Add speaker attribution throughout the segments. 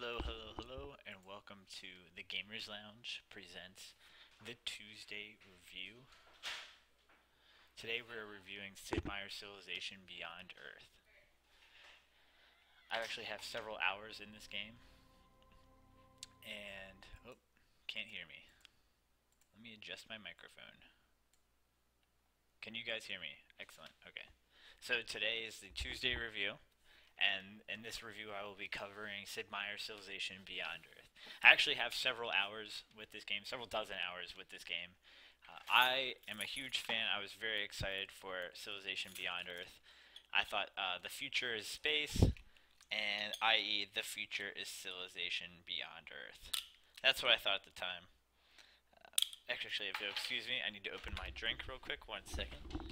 Speaker 1: Hello, hello, hello, and welcome to the Gamers Lounge presents the Tuesday review. Today we're reviewing Sid Meier's Civilization Beyond Earth. I actually have several hours in this game, and can't hear me. Let me adjust my microphone. Can you guys hear me? Excellent. Okay. So today is the Tuesday review. And in this review, I will be covering Sid Meier's Civilization Beyond Earth. I actually have several hours with this game, several dozen hours with this game. I am a huge fan. I was very excited for Civilization Beyond Earth. I thought the future is space, and i.e. the future is Civilization Beyond Earth. That's what I thought at the time. Actually, if you'll excuse me, I need to open my drink real quick. 1 second.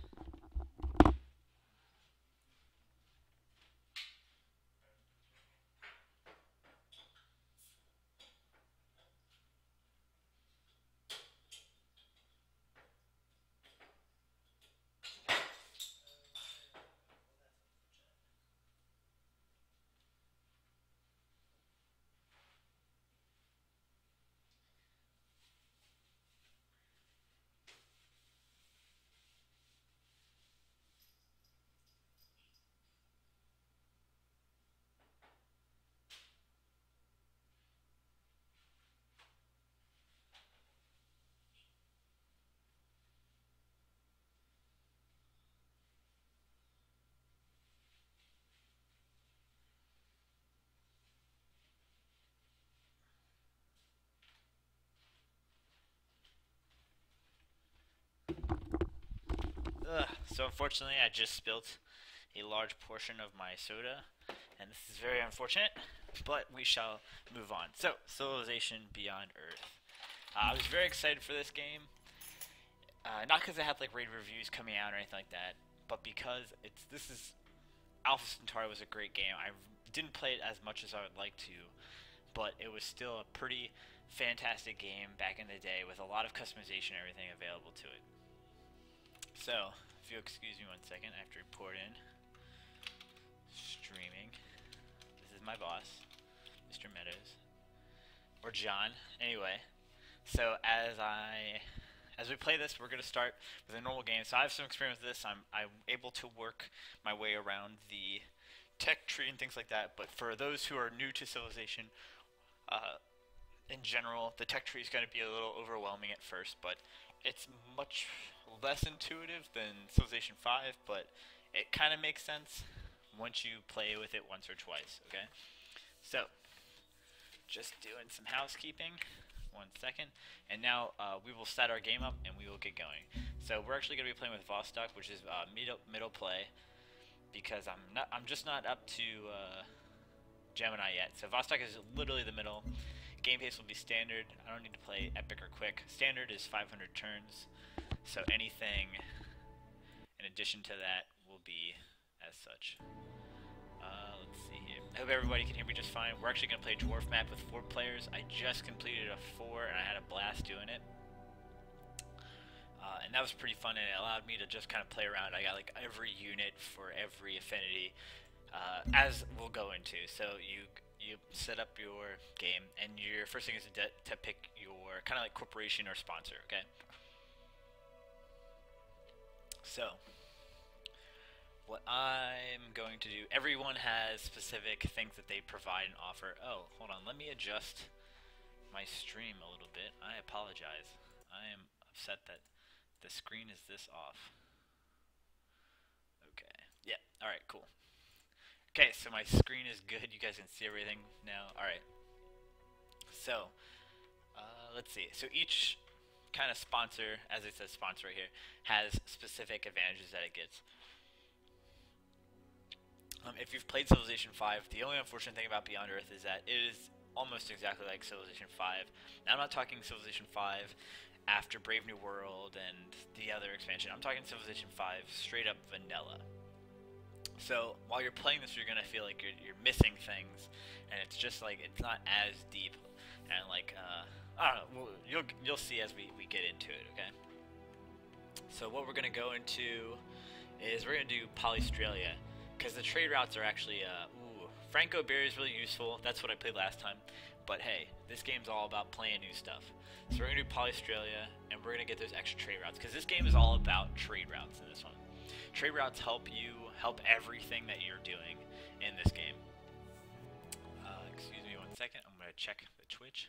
Speaker 1: So unfortunately, I just spilt a large portion of my soda, and this is very unfortunate, but we shall move on. So, Civilization Beyond Earth. I was very excited for this game, not because it had like rave reviews coming out or anything like that, but because this is Alpha Centauri was a great game. I didn't play it as much as I would like to, but it was still a pretty fantastic game back in the day with a lot of customization and everything available to it. So, if you'll excuse me 1 second, I have to report in. Streaming. This is my boss, Mr. Meadows. Or John. Anyway, so as we play this, we're going to start with a normal game. So I have some experience with this. I'm able to work my way around the tech tree and things like that. But for those who are new to Civilization, in general, the tech tree is going to be a little overwhelming at first, but it's much less intuitive than Civilization 5, but it kind of makes sense once you play with it once or twice, okay? So, just doing some housekeeping. 1 second. And now we will set our game up and we will get going. So we're actually going to be playing with Vostok, which is middle play, because I'm just not up to Gemini yet. So Vostok is literally the middle. Game pace will be standard. I don't need to play epic or quick. Standard is 500 turns. So anything in addition to that will be as such. Let's see here. I hope everybody can hear me just fine. We're actually going to play a dwarf map with 4 players. I just completed a 4 and I had a blast doing it. And that was pretty fun, and it allowed me to just kind of play around. I got like every unit for every affinity, as we'll go into. So you set up your game, and your first thing is to pick your kind of like corporation or sponsor, okay? So, what I'm going to do, everyone has specific things that they provide and offer. Oh, hold on, let me adjust my stream a little bit. I apologize. I am upset that the screen is this off. Okay, yeah, alright, cool. Okay, so my screen is good. You guys can see everything now. Alright. So, let's see. So each kind of sponsor, as it says sponsor right here, has specific advantages that it gets. If you've played Civilization 5, the only unfortunate thing about Beyond Earth is that it is almost exactly like Civilization 5. Now, I'm not talking Civilization 5 after Brave New World and the other expansion. I'm talking Civilization 5 straight up vanilla. So while you're playing this, you're gonna feel like you're missing things, and it's just like it's not as deep, and like I don't know. You'll see as we get into it. Okay. So what we're gonna go into is we're gonna do Polystralia, because the trade routes are actually Franco Berry is really useful. That's what I played last time. But hey, this game's all about playing new stuff. So we're gonna do Polystralia, and we're gonna get those extra trade routes because this game is all about trade routes in this one. Trade routes help everything that you're doing in this game. Excuse me 1 second. I'm gonna check the Twitch.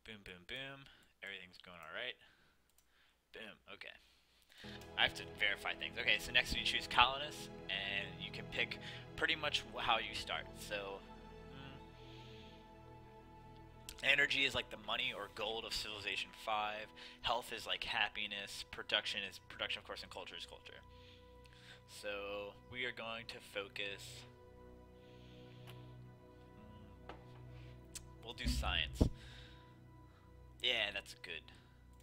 Speaker 1: Boom, boom, boom. Everything's going all right. Boom. Okay. I have to verify things. Okay, so next you choose colonists, and you can pick pretty much how you start. So, energy is like the money or gold of Civilization 5. Health is like happiness. Production is production, of course, and culture is culture. So we are going to focus. We'll do science. Yeah, that's good.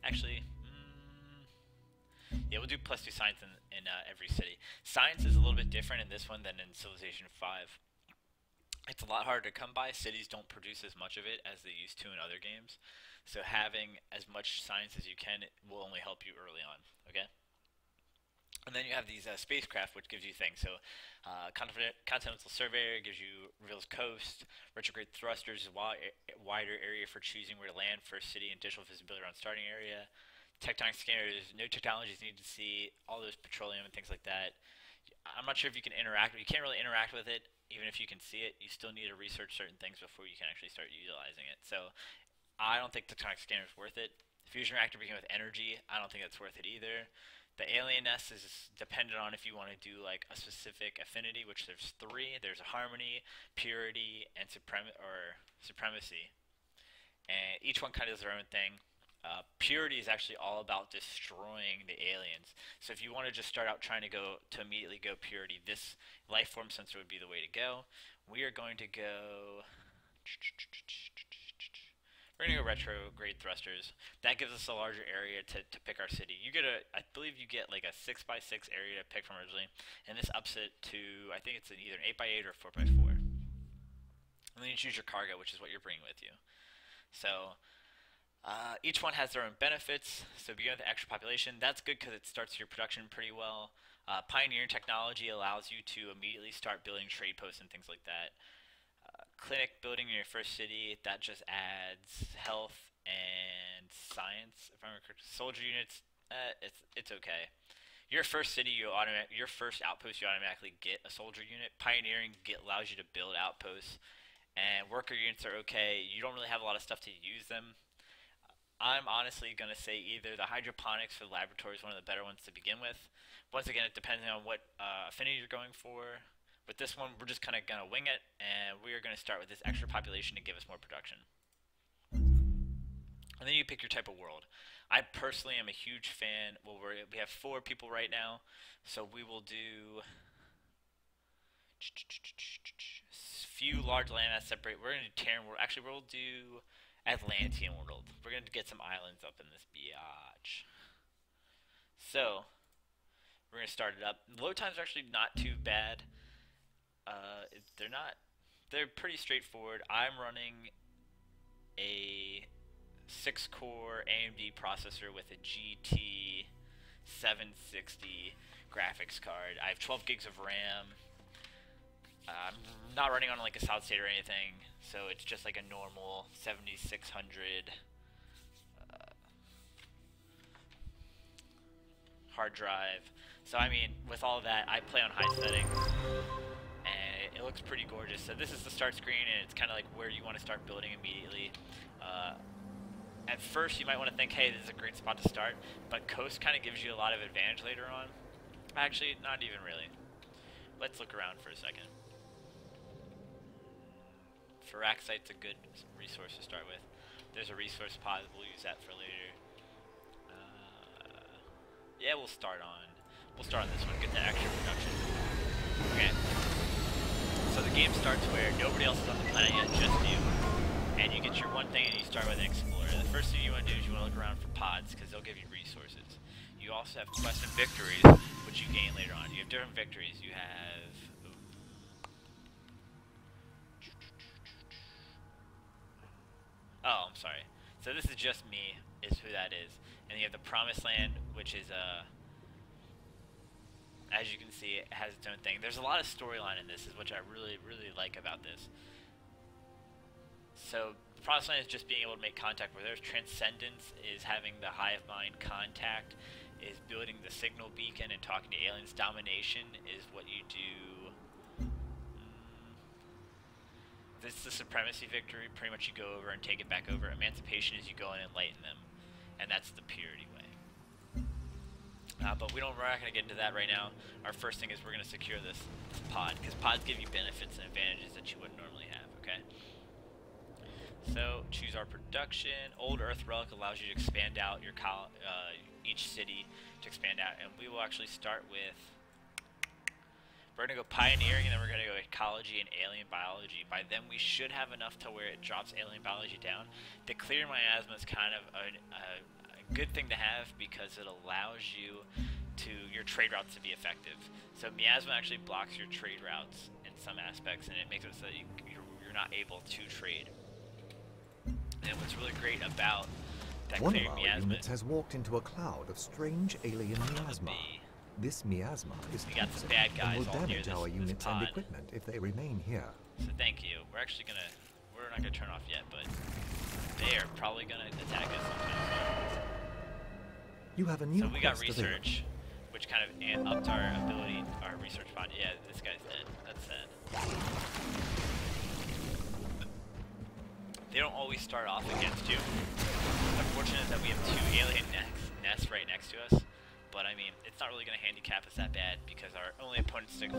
Speaker 1: Actually. Yeah, we'll do +2 science in every city. Science is a little bit different in this one than in Civilization 5. It's a lot harder to come by. Cities don't produce as much of it as they used to in other games. So having as much science as you can will only help you early on, okay? And then you have these spacecraft, which gives you things. So Continental Surveyor gives you reveals coast. Retrograde Thrusters is a wider area for choosing where to land. First city and digital visibility around starting area. Tectonic scanners, new technologies need to see, all those petroleum and things like that. I'm not sure if you can interact. You can't really interact with it, even if you can see it. You still need to research certain things before you can actually start utilizing it. So I don't think Tectonic scanner is worth it. Fusion reactor begin with energy. I don't think that's worth it either. The alien nest is dependent on if you want to do like a specific affinity, which there's 3. There's a harmony, purity, and supremacy. And each one kind of does their own thing. Purity is actually all about destroying the aliens. So if you want to just start out trying to immediately go purity, this life form sensor would be the way to go. We are going to go. We're going to go retrograde thrusters. That gives us a larger area to pick our city. You get I believe you get like a 6x6 area to pick from originally, and this ups it to, I think it's either an 8x8 or 4x4. And then you choose your cargo, which is what you're bringing with you. So. Each one has their own benefits. So begin with the extra population. That's good because it starts your production pretty well. Pioneering technology allows you to immediately start building trade posts and things like that. Clinic building in your first city, that just adds health and science. If I'm correct, soldier units, it's okay. Your first city, your first outpost, you automatically get a soldier unit. Pioneering allows you to build outposts, and worker units are okay. You don't really have a lot of stuff to use them. I'm honestly going to say either the hydroponics for the laboratory is one of the better ones to begin with. Once again, it depends on what affinity you're going for. With this one, we're just kind of going to wing it, and we are going to start with this extra population to give us more production. And then you pick your type of world. I personally am a huge fan. Well, we have 4 people right now, so we will do few large landmass separate. We're going to do Terran world. Actually, we'll do Atlantean world. We're going to get some islands up in this biatch. So, we're going to start it up. Load times are actually not too bad. They're pretty straightforward. I'm running a 6-core AMD processor with a GT 760 graphics card. I have 12 gigs of RAM. I'm not running on like a solid state or anything, so it's just like a normal 7600 hard drive. So I mean, with all of that, I play on high settings, and it looks pretty gorgeous. So this is the start screen, and it's kind of like where you want to start building immediately. At first, you might want to think, hey, this is a great spot to start, but Coast kind of gives you a lot of advantage later on. Actually, not even really. Let's look around for a second. Firaxite's a good resource to start with. There's a resource pod, we'll use that for later. Yeah, we'll start on this one, get the extra production. Okay. So the game starts where nobody else is on the planet yet, just you. And you get your one thing and you start with an explorer. The first thing you want to do is you want to look around for pods, because they'll give you resources. You also have quests and victories, which you gain later on. You have different victories. You have... Oh, I'm sorry. So this is just me, is who that is. And you have the Promised Land, which is as you can see, it has its own thing. There's a lot of storyline in this, which I really, really like about this. So, Promised Land is just being able to make contact with others. Transcendence is having the hive mind contact, is building the signal beacon and talking to aliens. Domination is what you do. This is the Supremacy victory. Pretty much you go over and take it back over. Emancipation is you go in and enlighten them. And that's the Purity way. But we're not going to get into that right now. Our first thing is we're going to secure this pod, because pods give you benefits and advantages that you wouldn't normally have, okay? So, choose our production. Old Earth Relic allows you to expand out your each city to expand out. And we will actually start with... We're going to go Pioneering, and then we're going to go Ecology and Alien Biology. By then, we should have enough to where it drops Alien Biology down. Declare Miasma is kind of a good thing to have because it allows you to your trade routes to be effective. So Miasma actually blocks your trade routes in some aspects, and it makes it so that you're not able to trade. And what's really great about
Speaker 2: one of our units has walked into a cloud of strange alien miasma. This miasma is toxic and will damage our units and equipment if they remain here.
Speaker 1: So thank you. We're not gonna turn off yet, but they are probably gonna attack us sometime soon.
Speaker 2: You have a new
Speaker 1: So we got research, which kind of upped our ability, our research pod. Yeah, this guy's dead. That's sad. They don't always start off against you. Unfortunate is that we have 2 alien nests right next to us. But I mean, it's not really going to handicap us that bad because our only opponents to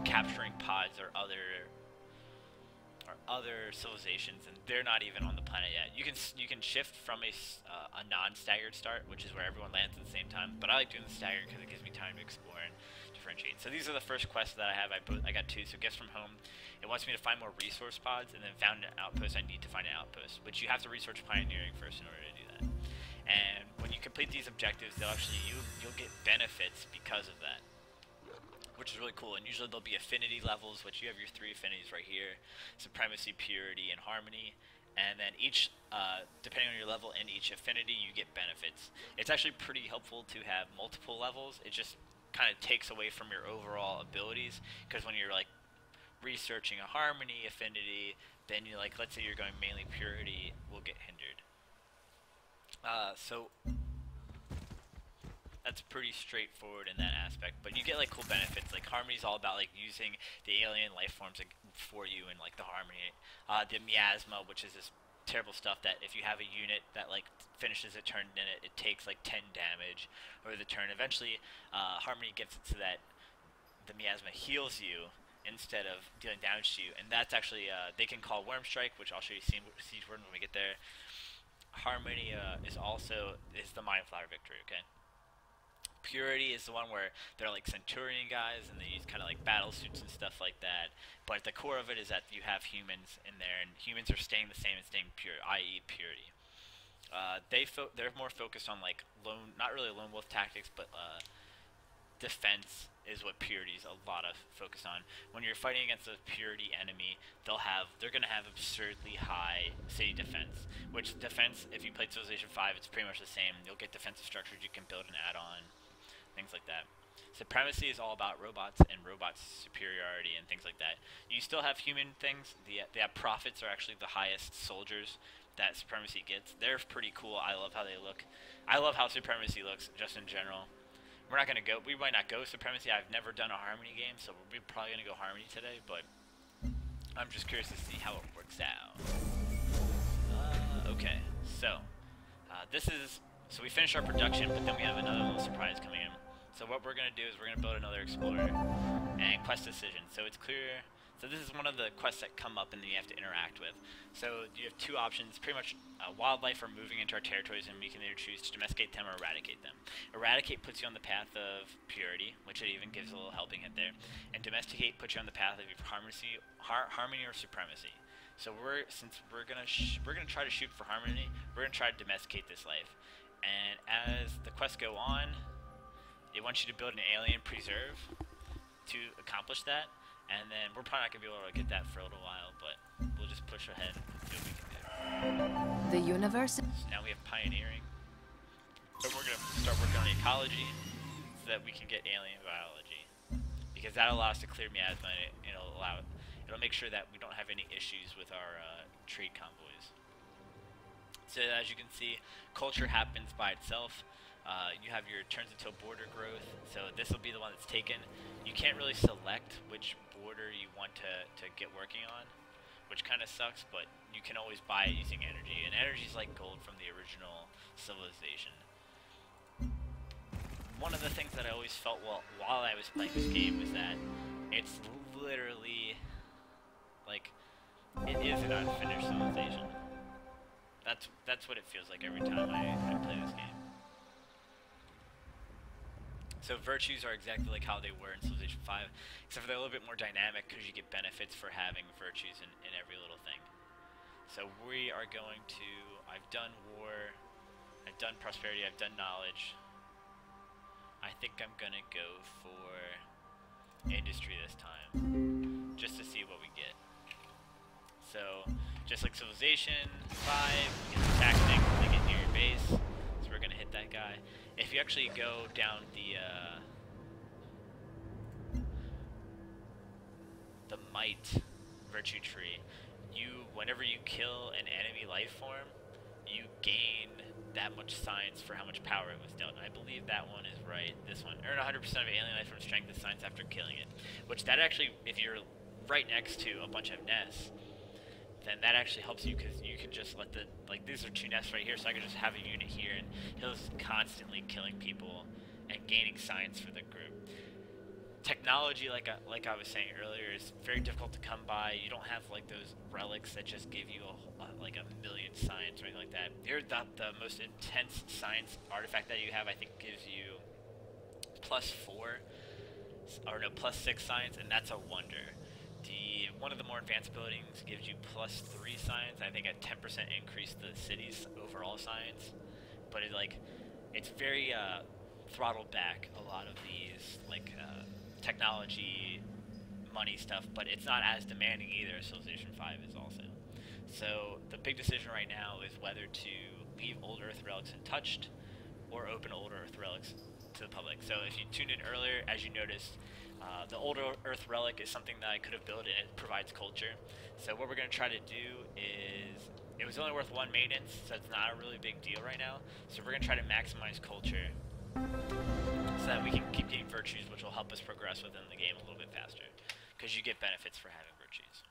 Speaker 1: capturing pods are other civilizations, and they're not even on the planet yet. You can shift from a non-staggered start, which is where everyone lands at the same time. But I like doing the staggered because it gives me time to explore and differentiate. So these are the first quests that I have. I got 2. So Gifts from Home. It wants me to find more resource pods, and then found an outpost. I need to find an outpost, which you have to research Pioneering first in order to do that. And when you complete these objectives, they'll actually you'll get benefits because of that, which is really cool. And usually there'll be affinity levels, which you have your 3 affinities right here: Supremacy, Purity, and Harmony. And then each, depending on your level in each affinity, you get benefits. It's actually pretty helpful to have multiple levels. It just kind of takes away from your overall abilities, because when you're like researching a Harmony affinity, then you let's say you're going mainly Purity, will get hindered. So that's pretty straightforward in that aspect, but you get cool benefits. Harmony's all about using the alien life forms for you, and the Harmony, the Miasma, which is this terrible stuff that if you have a unit that finishes a turn in it takes 10 damage over the turn. Eventually, Harmony gets it so that the Miasma heals you instead of dealing damage to you, and that's actually they can call Worm Strike, which I'll show you Siege Word when we get there. Harmony is the Mind Flower victory, okay? Purity is the one where they're Centurion guys, and they use kind of battle suits and stuff like that. But the core of it is that you have humans in there, and humans are staying the same and staying pure, i.e. Purity. They're more focused on not really lone wolf tactics, but defense is what Purity's a lot of focus on. When you're fighting against a Purity enemy, they're gonna have absurdly high city defense. Which defense, if you play Civilization 5, it's pretty much the same. You'll get defensive structures you can build and add on, things like that. Supremacy is all about robots and robots' superiority and things like that. You still have human things. The prophets are actually the highest soldiers that Supremacy gets. They're pretty cool. I love how they look. I love how Supremacy looks just in general. We might not go Supremacy. I've never done a Harmony game, so we're probably gonna go Harmony today, but I'm just curious to see how it works out. Okay, so so we finished our production, but then we have another little surprise coming in. So what we're gonna do is we're gonna build another explorer and quest decision. So it's clear. So this is one of the quests that come up and then you have to interact with. So you have 2 options. Pretty much wildlife are moving into our territories, and we can either choose to domesticate them or eradicate them. Eradicate puts you on the path of Purity, which it even gives a little helping hint there. And domesticate puts you on the path of Harmony or Supremacy. So since we're gonna try to shoot for Harmony, we're gonna try to domesticate this life. And as the quests go on, it wants you to build an alien preserve to accomplish that. And then we're probably not going to be able to get that for a little while, but we'll just push ahead and see what we can do.
Speaker 3: The universe.
Speaker 1: So now we have Pioneering. So we're going to start working on Ecology. So that we can get alien biology, because that'll allow us to clear miasma, and it'll make sure that we don't have any issues with our trade convoys. So as you can see, culture happens by itself. You have your turns until border growth, so this will be the one that's taken. You can't really select which border you want to get working on, which kind of sucks, but you can always buy it using energy, and energy is like gold from the original civilization. One of the things that I always felt while I was playing this game was that it's literally like it is an unfinished civilization. That's what it feels like every time I play this game. So virtues are exactly like how they were in Civilization 5, except for they're a little bit more dynamic because you get benefits for having virtues in every little thing. So we are going to, I've done war, I've done prosperity, I've done knowledge. I think I'm going to go for industry this time, just to see what we get. So, just like Civilization 5, you get the tactics, they get near your base, so we're going to hit that guy. If you actually go down the might virtue tree, whenever you kill an enemy life form, you gain that much science for how much power it was dealt. I believe that one is right. This one, earn 100% of alien life from strength and science after killing it, which that actually, if you're right next to a bunch of nests, then that actually helps you, because you can just let these are 2 nests right here, so I can just have a unit here, and he'll constantly killing people and gaining science for the group. Technology, like I was saying earlier, is very difficult to come by. You don't have like those relics that just give you like a million science or anything like that. Here, the most intense science artifact that you have, I think, gives you +6 science, and that's a wonder. One of the more advanced buildings gives you +3 science. I think a 10% increase the city's overall science, but it's very throttled back a lot of these technology, money stuff, but it's not as demanding either as Civilization 5 is also. So the big decision right now is whether to leave Old Earth relics untouched or open Old Earth relics to the public. So if you tuned in earlier, as you noticed, the Old Earth relic is something that I could have built, and it provides culture. So what we're going to try to do is, it was only worth 1 maintenance, so it's not a really big deal right now. So we're going to try to maximize culture so that we can keep getting virtues, which will help us progress within the game a little bit faster, because you get benefits for having virtues.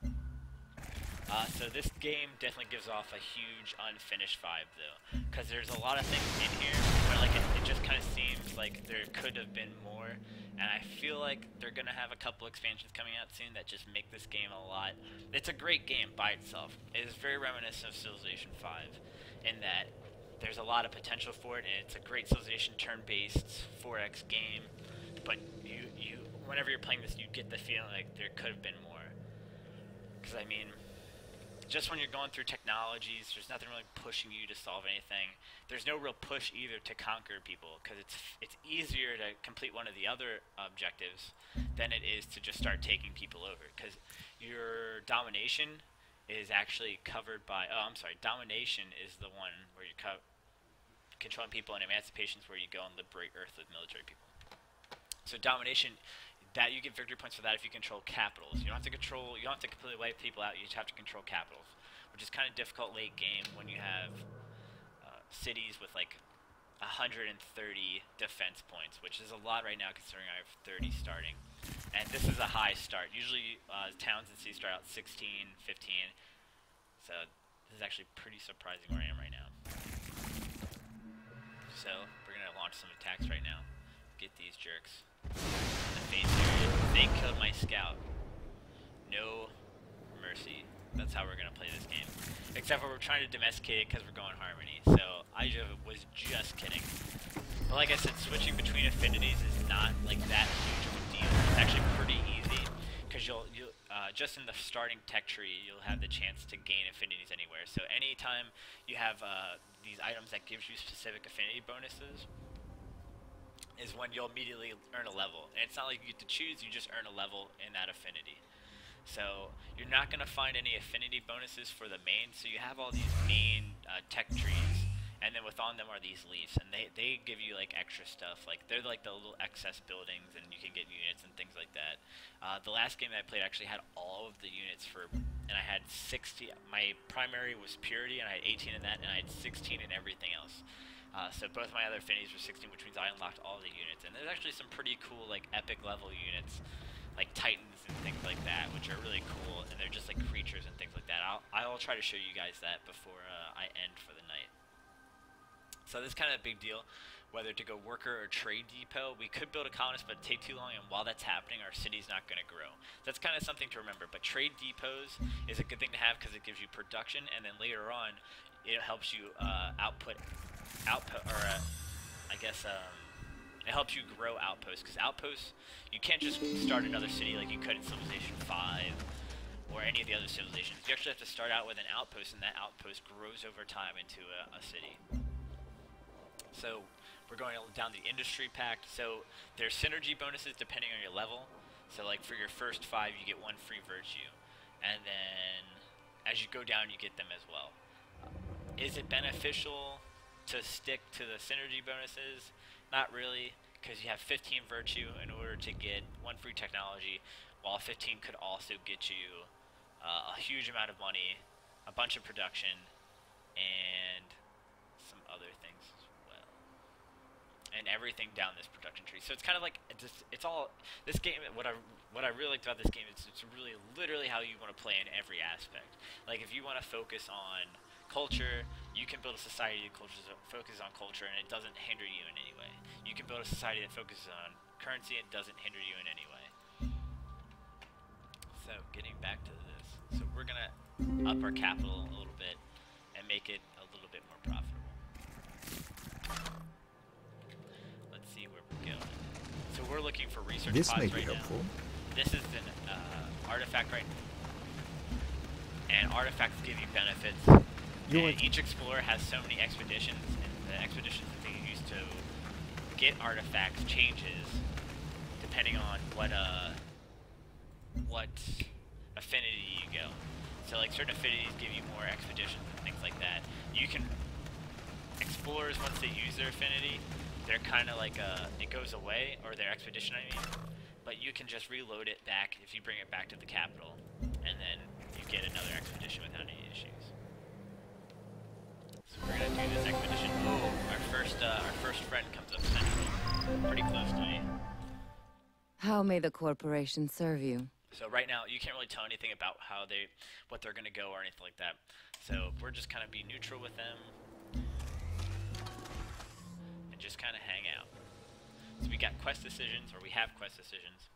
Speaker 1: So this game definitely gives off a huge unfinished vibe, though, because there's a lot of things in here where it just kind of seems like there could have been more, and I feel like they're going to have a couple expansions coming out soon that just make this game a lot. It's a great game by itself. It is very reminiscent of Civilization 5 in that there's a lot of potential for it, and it's a great Civilization turn-based 4X game, but whenever you're playing this, you get the feeling like there could have been more. Because, I mean, just when you're going through technologies, there's nothing really pushing you to solve anything. There's no real push either to conquer people, because it's easier to complete one of the other objectives than it is to just start taking people over, because your domination is actually covered by, domination is the one where you're controlling people, and emancipation is where you go and liberate Earth with military people. So domination, that you get victory points for that if you control capitals. You don't have to completely wipe people out, you just have to control capitals, which is kind of difficult late game when you have cities with 130 defense points, which is a lot right now considering I have 30 starting. And this is a high start. Usually towns and cities start out 16, 15, so this is actually pretty surprising where I am right now. So we're going to launch some attacks right now. Get these jerks. The face area, they killed my scout. No mercy. That's how we're going to play this game. Except for we're trying to domesticate it because we're going harmony. So I was just kidding. But like I said, switching between affinities is not that huge of a deal. It's actually pretty easy, because you'll just in the starting tech tree, you'll have the chance to gain affinities anywhere. So anytime you have these items that gives you specific affinity bonuses, is when you'll immediately earn a level. And it's not like you get to choose, you just earn a level in that affinity. So you're not going to find any affinity bonuses for the main, so you have all these main tech trees, And then with on them are these leaves, and they give you like extra stuff. Like they're like the little excess buildings, and you can get units and things like that. The last game that I played actually had all of the units and I had 60. My primary was purity, and I had 18 in that, and I had 16 in everything else. So both my other affinities were 16, which means I unlocked all the units. And there's actually some pretty cool like epic level units, like Titans and things like that, which are really cool, and they're just like creatures and things like that. I'll try to show you guys that before I end for the night. So this is kind of a big deal, whether to go worker or trade depot. We could build a colonist, but it'd take too long, and while that's happening, our city's not going to grow. That's kind of something to remember. But trade depots is a good thing to have because it gives you production, and then later on, it helps you it helps you grow outposts. Because outposts, you can't just start another city like you could in Civilization 5 or any of the other civilizations. You actually have to start out with an outpost, and that outpost grows over time into a city. So we're going down the industry pact. So there's synergy bonuses depending on your level. So like for your first 5, you get 1 free virtue, and then as you go down, you get them as well. Is it beneficial to stick to the synergy bonuses? Not really, because you have 15 virtue in order to get 1 free technology, while 15 could also get you a huge amount of money, a bunch of production, and some other things as well, and everything down this production tree. So it's kind of like it's all this game. What I really liked about this game is it's really literally how you want to play in every aspect. Like if you want to focus on culture, you can build a society that focuses on culture, and it doesn't hinder you in any way. You can build a society that focuses on currency, and it doesn't hinder you in any way. So getting back to this, so we're gonna up our capital a little bit and make it a little bit more profitable. Let's see where we're going. So we're looking for research pods right now. This may be helpful. This is an artifact right now, and artifacts give you benefits. And each explorer has so many expeditions, and the expeditions that they use to get artifacts changes depending on what affinity you go. So like certain affinities give you more expeditions and things like that. You can explorers, once they use their affinity, they're kind of like it goes away, or their expedition I mean, but you can just reload it back if you bring it back to the capital, and then you get another expedition without any issues. We're gonna do this expedition. Oh, our first friend comes up central, pretty close to me.
Speaker 3: How may the corporation serve you?
Speaker 1: So right now, you can't really tell anything about what they're gonna go or anything like that. So we're just kind of be neutral with them and just kind of hang out. So we got quest decisions, or we have quest decisions.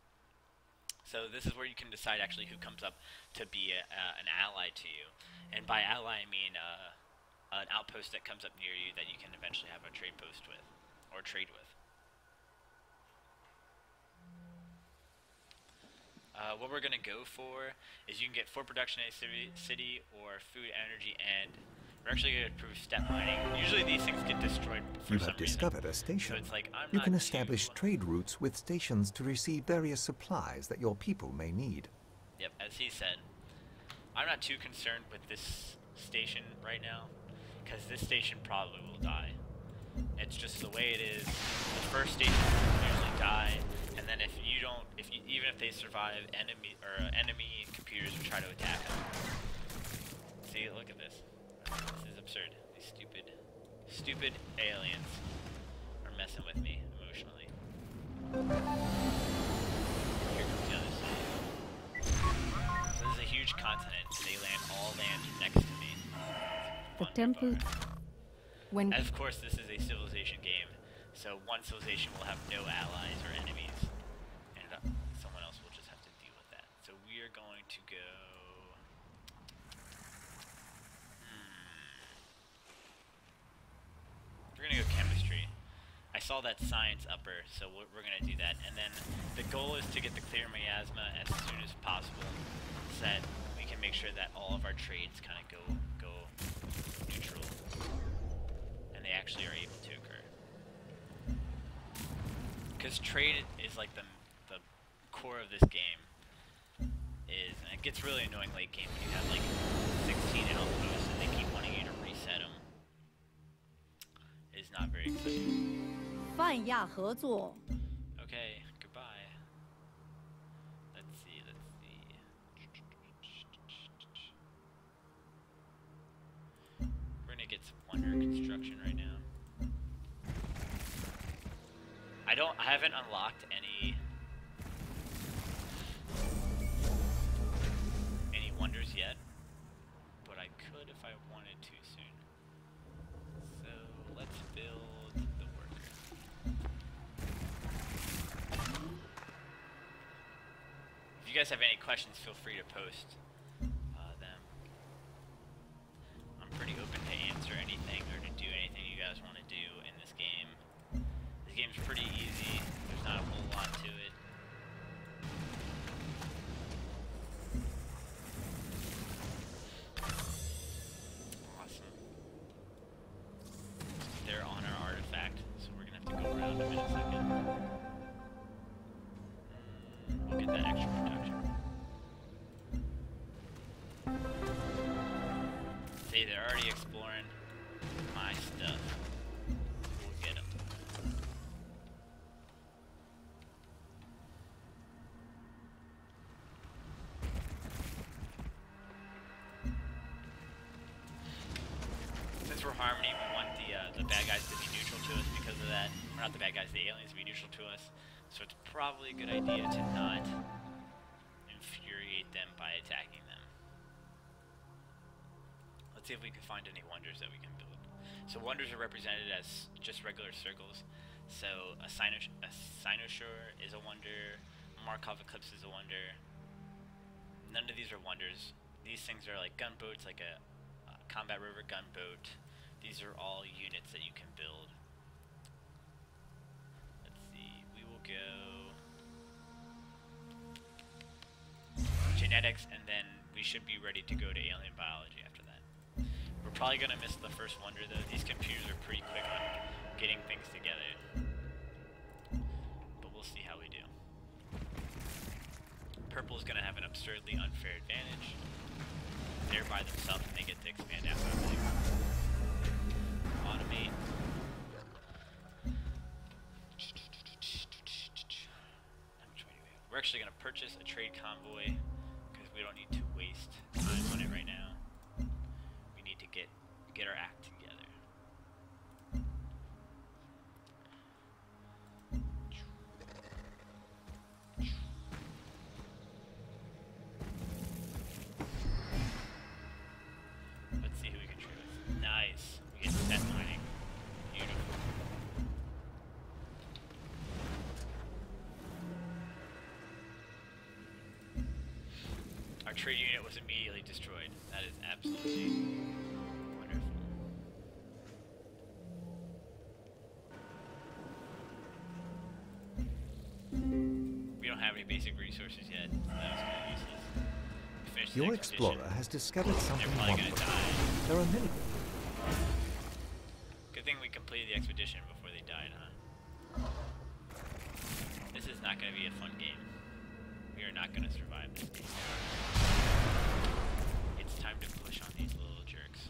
Speaker 1: So this is where you can decide actually who comes up to be an ally to you, and by ally I mean an outpost that comes up near you that you can eventually have a trade post with, or trade with. What we're going to go for is you can get 4 production in a city, or food, energy, and we're actually going to improve step mining. Usually these things get destroyed for some reason.
Speaker 2: You have discovered a station.
Speaker 1: So it's like,
Speaker 2: you can establish trade routes with stations to receive various supplies that your people may need.
Speaker 1: Yep, as he said. I'm not too concerned with this station right now, because this station probably will die. It's just the way it is. The first station will usually die, and then even if they survive, enemy computers will try to attack them. See, look at this. This is absurd. These stupid aliens are messing with me emotionally. Here comes the other city. So this is a huge continent. They all land next to me.
Speaker 3: The temple.
Speaker 1: And of course, this is a civilization game, so one civilization will have no allies or enemies, and someone else will just have to deal with that. So we are going to go. We're gonna go chemistry. I saw that science upper, so we're gonna do that. And then the goal is to get the clear miasma as soon as possible, so that we can make sure that all of our trades kind of go neutral, and they actually are able to occur. Because trade is like the core of this game. And it gets really annoying late game when you have like 16 outposts and they keep wanting you to reset them. not very exciting.
Speaker 4: 泛亚合作.
Speaker 1: Okay, goodbye. Let's see. We're gonna get some wonder construction right now. I haven't unlocked any wonders yet, but I could if I wanted to soon. So let's build the worker. If you guys have any questions, feel free to post them. I'm pretty open to answer anything or to do anything you guys want to do in this game. This game's pretty easy. There's not a whole lot to it. Awesome. They're on our artifact, so we're gonna have to go around them in a second. We'll get that extra production. See, they're already exploring my stuff. We'll get them. Since we're Harmony, we want the bad guys to be neutral to us because of that. Or not the bad guys, the aliens to be neutral to us. So it's probably a good idea to not infuriate them by attacking them. Let's see if we can find any wonders that we can build. So wonders are represented as just regular circles. So a cynosure is a wonder. Markov eclipse is a wonder. None of these are wonders. These things are like gunboats, like a combat river gunboat. These are all units that you can build. Let's see. We will go genetics, and then we should be ready to go to alien biology after that. We're probably gonna miss the first wonder though. These computers are pretty quick on getting things together. But we'll see how we do. Purple is gonna have an absurdly unfair advantage. They're by themselves and they get to expand out. Automate. How much money do we have? We're actually gonna purchase a trade convoy because we don't need to waste time on it right now. We need to get our act together. Let's see who we can trade with. Nice. We get set mining. Beautiful. Our trade unit was immediately destroyed. That is absolutely wonderful. We don't have any basic resources yet, so that was kind of useless.
Speaker 2: Your explorer has discovered something wonderful. There are many.
Speaker 1: Good thing we completed the expedition before they died, huh? This is not going to be a fun game. We are not going to survive this game. It's time to push on these little jerks.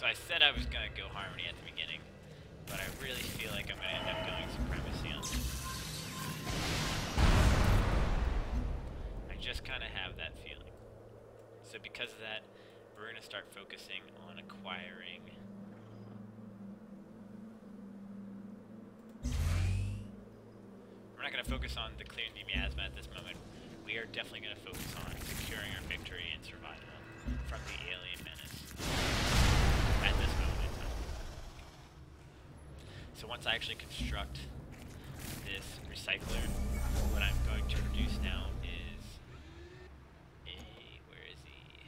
Speaker 1: So I said I was going to go Harmony at the beginning, but I really feel like I'm going to end up going Supremacy on this. I just kind of have that feeling. So because of that, we're going to start focusing on acquiring we're not going to focus on declaring the miasma at this moment. We are definitely going to focus on securing our victory and survival from the alien menace at this moment in time. So once I actually construct this recycler, what I'm going to produce now is a, where is he?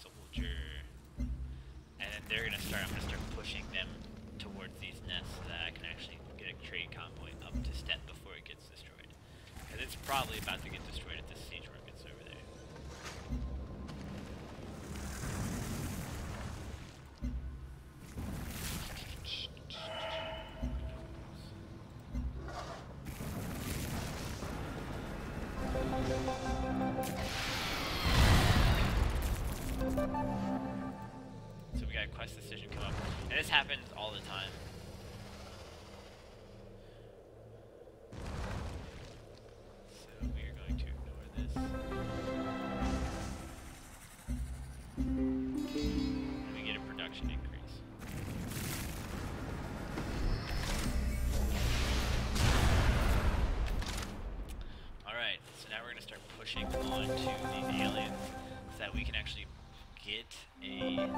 Speaker 1: Soldier. And then they're going to start, I'm going to start pushing them towards these nests so that I can actually get a trade convoy up to Step before it gets destroyed. Because it's probably about to get destroyed at this siege work gets over there. So we got a quest decision this happens all the time. So we are going to ignore this. And we get a production increase. Alright, so now we're going to start pushing on to these aliens so that we can actually get a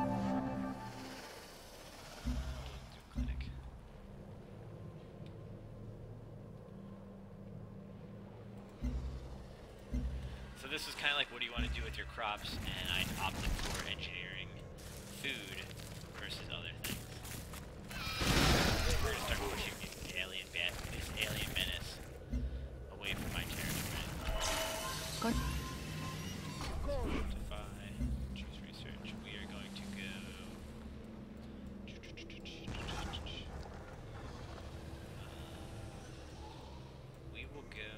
Speaker 1: clinic. So this was kind of like, what do you want to do with your crops, and I opted for engineering food versus other things. We're going to start pushing this alien menace away from my territory.
Speaker 3: Good.
Speaker 1: Choose research. We are going to go. We will go.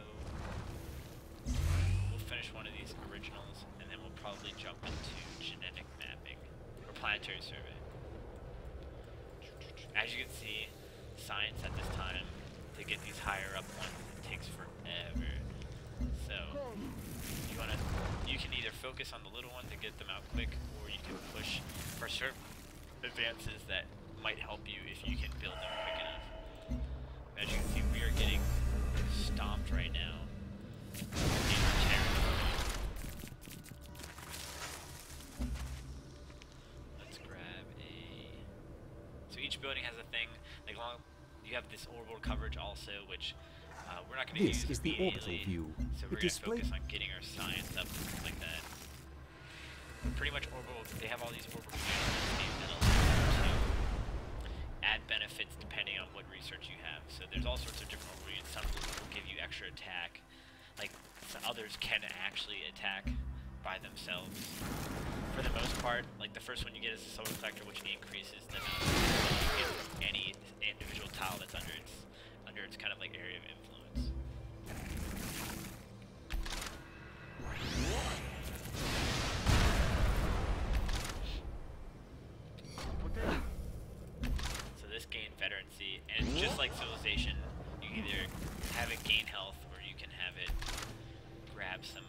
Speaker 1: We'll finish one of these originals, and then we'll probably jump into genetic mapping or planetary survey. As you can see, science at this time to get these higher up ones, it takes forever. So you can either focus on the little ones and get them out quick, or you can push for certain advances that might help you if you can build them quick enough. As you can see, we are getting stomped right now in our territory. Let's grab a... So each building has a thing, like you have this orbital coverage also, which we're not going to use
Speaker 2: This is the orbital view.
Speaker 1: so we're going to focus on getting our science up and things like that. Pretty much orbital, they have all these orbital units that allow you to add benefits depending on what research you have. So there's all sorts of different orbital units. Some will give you extra attack, like others can actually attack by themselves. For the most part, like the first one you get is the solar collector, which increases the amount of you get from any individual tile that's under its kind of like area of influence. So this gained veterancy, and it's just like Civilization. You can either have it gain health, or you can have it grab some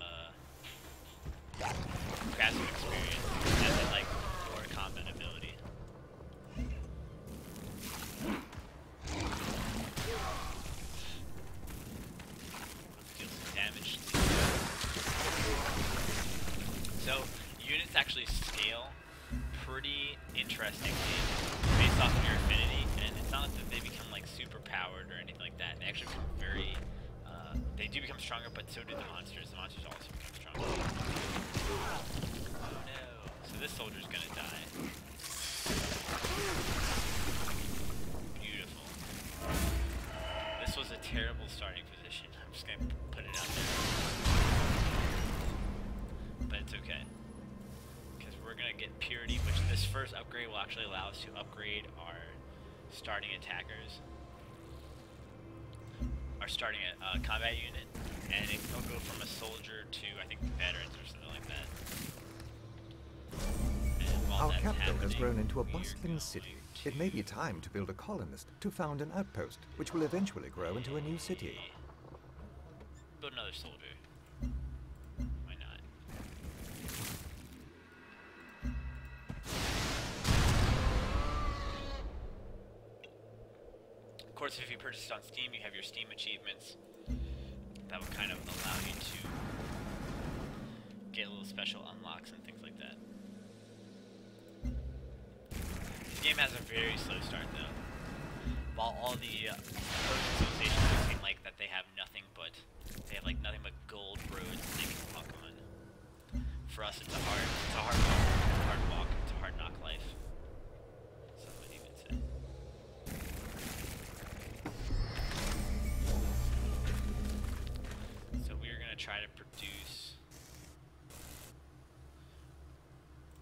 Speaker 1: experience as it like more combat ability. Let's deal some damage. So units actually scale pretty interestingly based off of your affinity, and it's not that they become like super powered or anything like that. They actually become very they do become stronger, but so do the monsters. The monsters also become stronger. Oh no. So this soldier's gonna die. Beautiful. This was a terrible starting position. I'm just gonna put it out there. But it's okay. Because we're gonna get Purity, which this first upgrade will actually allow us to upgrade our starting attackers. Our starting combat unit, and it'll go from a soldier to, I think, veterans or something like that. And while
Speaker 2: Our
Speaker 1: that's
Speaker 2: capital has
Speaker 1: happening,
Speaker 2: grown into a
Speaker 1: we are
Speaker 2: bustling city.
Speaker 1: going
Speaker 2: It may be time to build a colonist to found an outpost, which will eventually grow into a new city.
Speaker 1: build another soldier. Why not? Of course, if you purchase it on Steam, you have your Steam achievements. That will kind of allow you to get little special unlocks and things like that. This game has a very slow start, though. While all the civilizations seem like that they have nothing but gold roads that they can walk on. For us, it's a hard walk. It's a hard knock life. Some would even say. So we are gonna try to produce.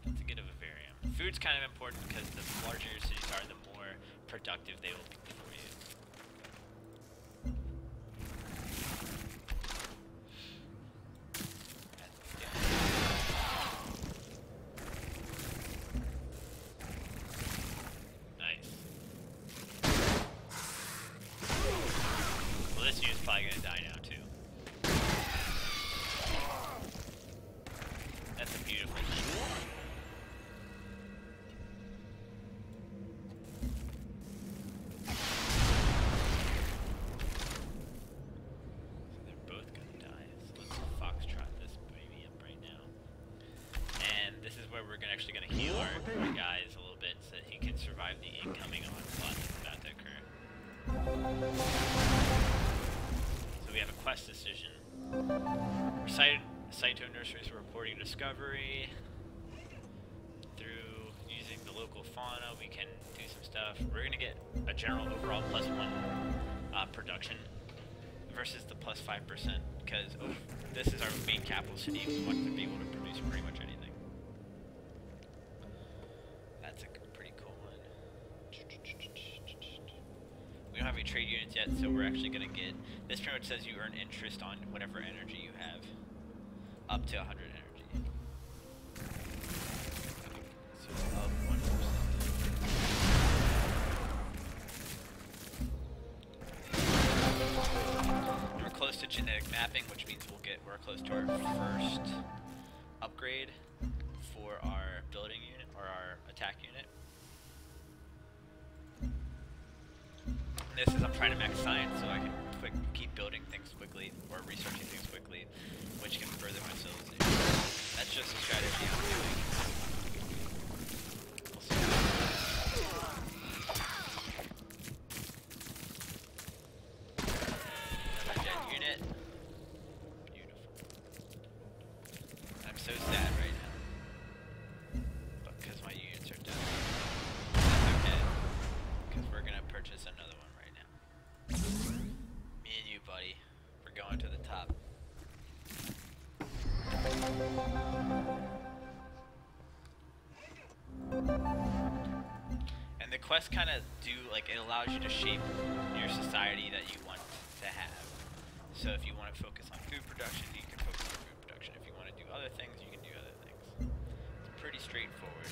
Speaker 1: That's a bit of a varium. Food's kind of important because the larger your cities are, the more productive they will be for you. Nice. probably gonna die now too. That's a beautiful thing. So they're both gonna die. So let's foxtrot this baby up right now. And this is where we're actually gonna heal our guys a little bit so that he can survive the incoming onslaught that's about to occur. So we have a quest decision. Saito nurseries are reporting discovery. Through using the local fauna, we can do some stuff. We're gonna get a general overall +1 production versus the +5% because this is our main capital city. We want to be able to produce pretty much anything. That's a pretty cool one. We don't have any trade units yet, so we're actually gonna get. This pretty much says you earn interest on whatever energy you have, up to 100 energy. So of 1%. We're close to genetic mapping, which means we're close to our first upgrade for our building unit or our attack unit. This is I'm trying to max science so I can keep building things quickly or researching things quickly, which can further my civilization. That's just a strategy I'm doing. We'll see. Another dead unit. Beautiful. I'm so sad right now. Because my units are dead. That's okay. Because we're gonna purchase another one right now. Me and you, buddy. We're going to the top. And the quests kind of do, like, it allows you to shape your society that you want to have. So if you want to focus on food production, you can focus on food production. If you want to do other things, you can do other things. It's pretty straightforward.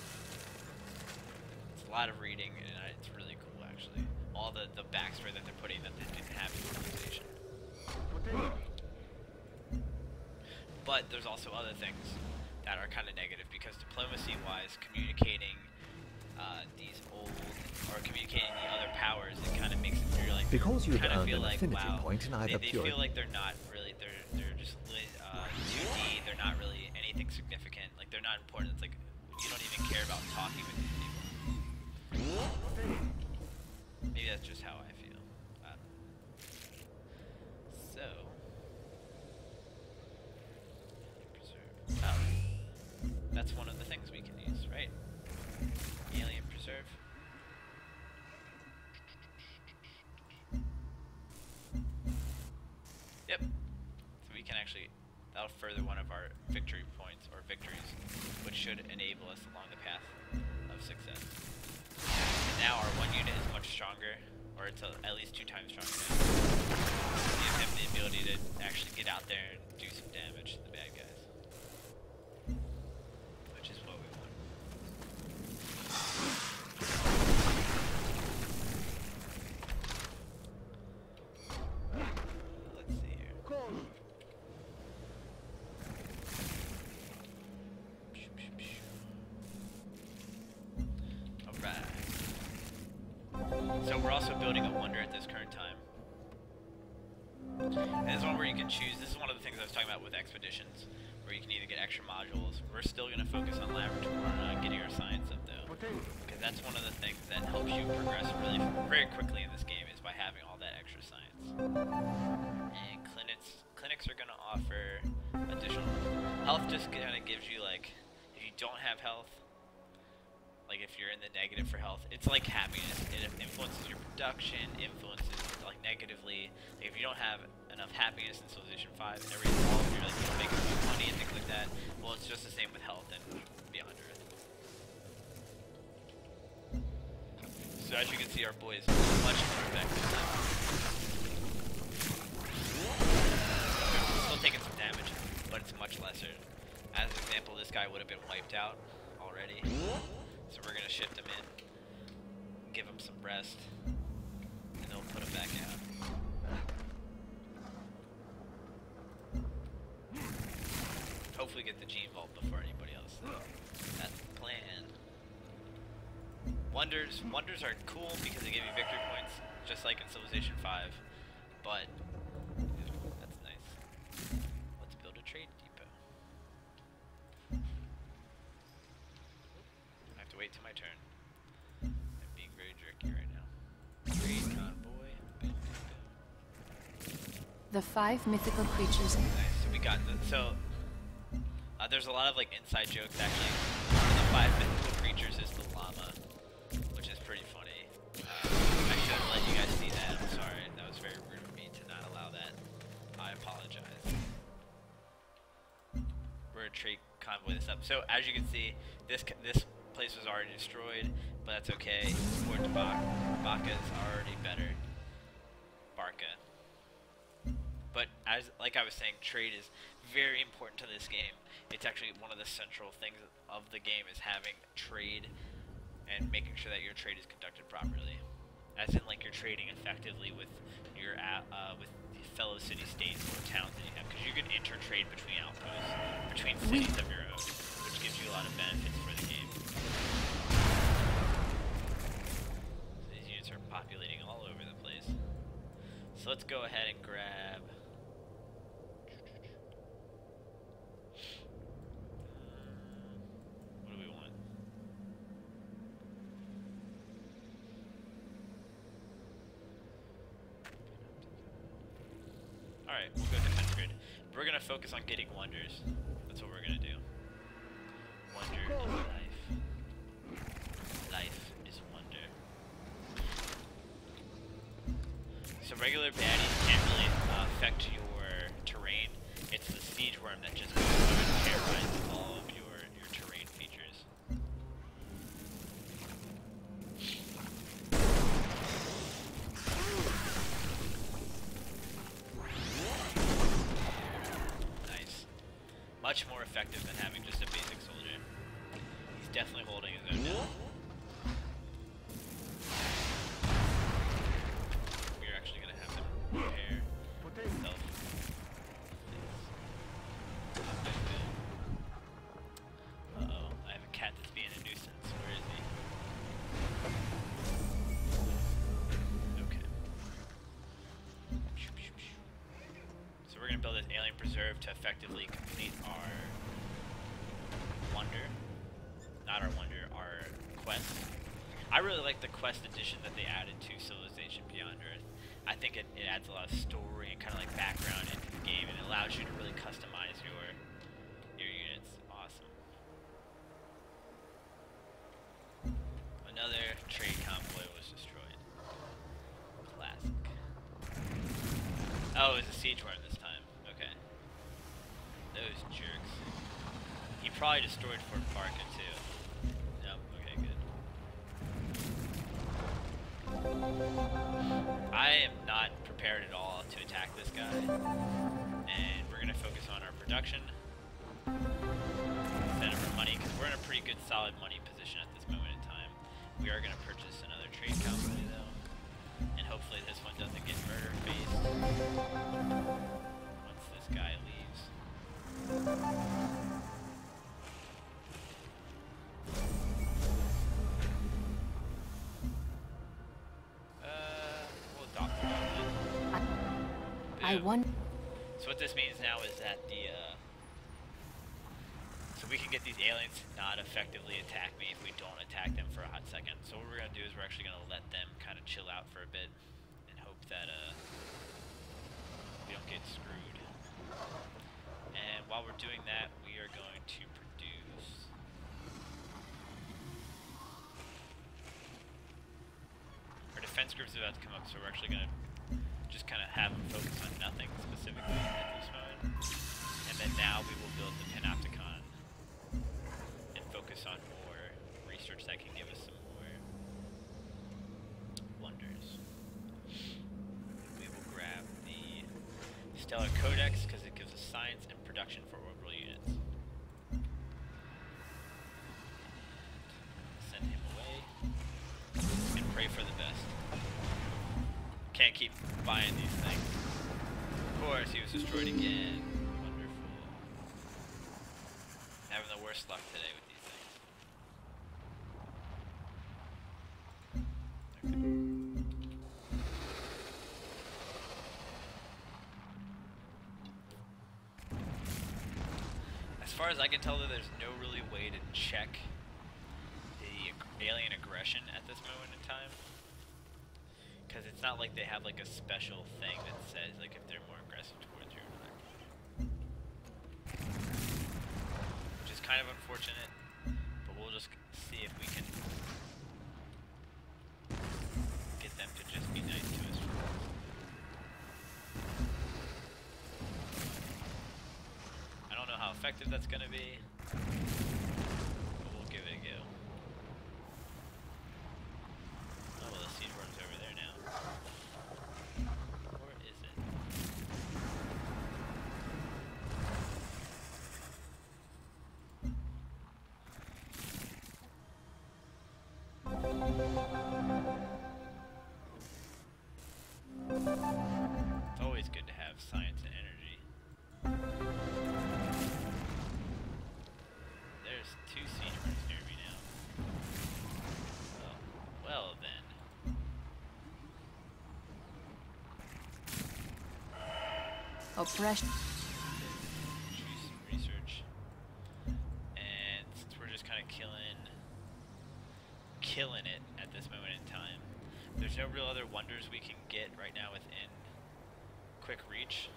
Speaker 1: It's a lot of reading, and it's really cool, actually. All the backstory that they're putting that they didn't have in Civilization. But there's also other things that are kind of negative because diplomacy-wise, communicating these old or communicating the other powers, it kind of makes it feel like
Speaker 2: because you
Speaker 1: kind of feel like
Speaker 2: wow, point in either
Speaker 1: they feel like they're not really they're just 2D. They're not really anything significant. Like they're not important. It's like you don't even care about talking with these people. Maybe that's just how I feel. I don't know. So. Oh, that's one of the things we can use, right? Alien preserve. Yep. So we can actually, that'll further one of our victory points or victories, which should enable us along the path of success. And now our one unit is much stronger, or it's at least 2 times stronger now. Give him the ability to actually get out there and do some damage to the bad guys. Which is what we want. Let's see here. Alright. So we're also building a wonder at this current time. And this is one where you can choose. This is one of the things I was talking about with expeditions, where you can either get extra modules. We're still going to focus on laboratory, getting our science up though, because that's one of the things that helps you progress really very quickly in this game is by having all that extra science. And clinics are going to offer additional health. Just kind of gives you, like, if you don't have health, like if you're in the negative for health, it's like happiness. It influences your production, influences like negatively. Like if you don't have enough happiness in Civilization 5, everything, all of your like, you don't make enough money and things like that. Well, it's just the same with health and Beyond Earth. So as you can see, our boy is much more effective now. Still taking some damage, but it's much lesser. As an example, this guy would have been wiped out already. So we're gonna shift him in, give him some rest, and then we'll put him back out. hopefully get the Gene Vault before anybody else. That's the plan. Wonders are cool because they give you victory points, just like in Civilization 5. But that's nice. Let's build a trade depot. I have to wait till my turn. I'm being very jerky right now. Trade convoy.
Speaker 5: The 5 mythical creatures.
Speaker 1: Nice. So we got there's a lot of like inside jokes actually. The 5 mythical creatures is the llama, which is pretty funny. I should have let you guys see that. I'm sorry. That was very rude of me to not allow that. I apologize. We're gonna trade convoy this up. So as you can see, this place was already destroyed, but that's okay. Port to Baka is already better. Barca. But like I was saying, trade is very important to this game. It's actually one of the central things of the game is having trade and making sure that your trade is conducted properly. As in, like, you're trading effectively with your with the fellow city-states or towns that you have, because you can intertrade between outposts, between cities of your own, which gives you a lot of benefits for the game. So these units are populating all over the place. So let's go ahead and grab. What do we want? Alright, we'll go defense grid. We're gonna focus on getting wonders. That's what we're gonna do. Wonder is life. Life is wonder. So regular baddies can't really affect your terrain. It's the siege worm that just goes through and terrorizes all of your terrain features. Nice. Much more effective than having just a basic soldier. He's definitely holding his own now. We're actually going to have him repair himself. Uh-oh, I have a cat that's being a nuisance. Where is he? Okay. So we're going to build this alien preserve to effectively complete our wonder. Not our wonder, our quest. I really like the quest addition that they added to Civilization Beyond Earth. I think it adds a lot of story and kind of like background into the game, and it allows you to really customize your units. Awesome. Another trade convoy was destroyed. Classic. Oh, it was a siege worm this time. Okay. Those jerks. He probably destroyed Fort Barca too. Nope. Okay, good. I am not prepared at all to attack this guy, and we're going to focus on our production instead of our money, because we're in a pretty good solid money position at this moment in time. We are going to purchase another trade company though, and hopefully this one doesn't get murder faced once this guy leaves. We'll talk about that.
Speaker 5: I won.
Speaker 1: So what this means now is that so we can get these aliens to not effectively attack me if we don't attack them for a hot second. So what we're gonna do is we're actually gonna let them kind of chill out for a bit and hope that we don't get screwed. And while we're doing that, we are going to produce. Our defense group's about to come up, so we're actually gonna just kind of have them focus on nothing specifically at this moment. And then now we will build the Panopticon and focus on more research that can give us some more wonders. We will grab the Stellar Codex because it gives us science and production for orbital units. Send him away and pray for the best. Can't keep buying these things. Of course, he was destroyed again. Wonderful. having the worst luck today with these things. As far as I can tell, there's no really way to check the alien aggression at this moment in time. Because it's not like they have like a special thing that says like if they're more aggressive towards you or not. Which is kind of unfortunate, but we'll just see if we can get them to just be nice to us for once. I don't know how effective that's going to be, but we'll give it a go. Oh well, the seed worm's over there now. Or is it? It's always good to have science and energy. There's 2 siege worms near me now. Well then.
Speaker 5: Oppression.
Speaker 1: Choose some research. And since we're just kind of killing it at this moment in time, there's no real other wonders we can get right now within quick reach.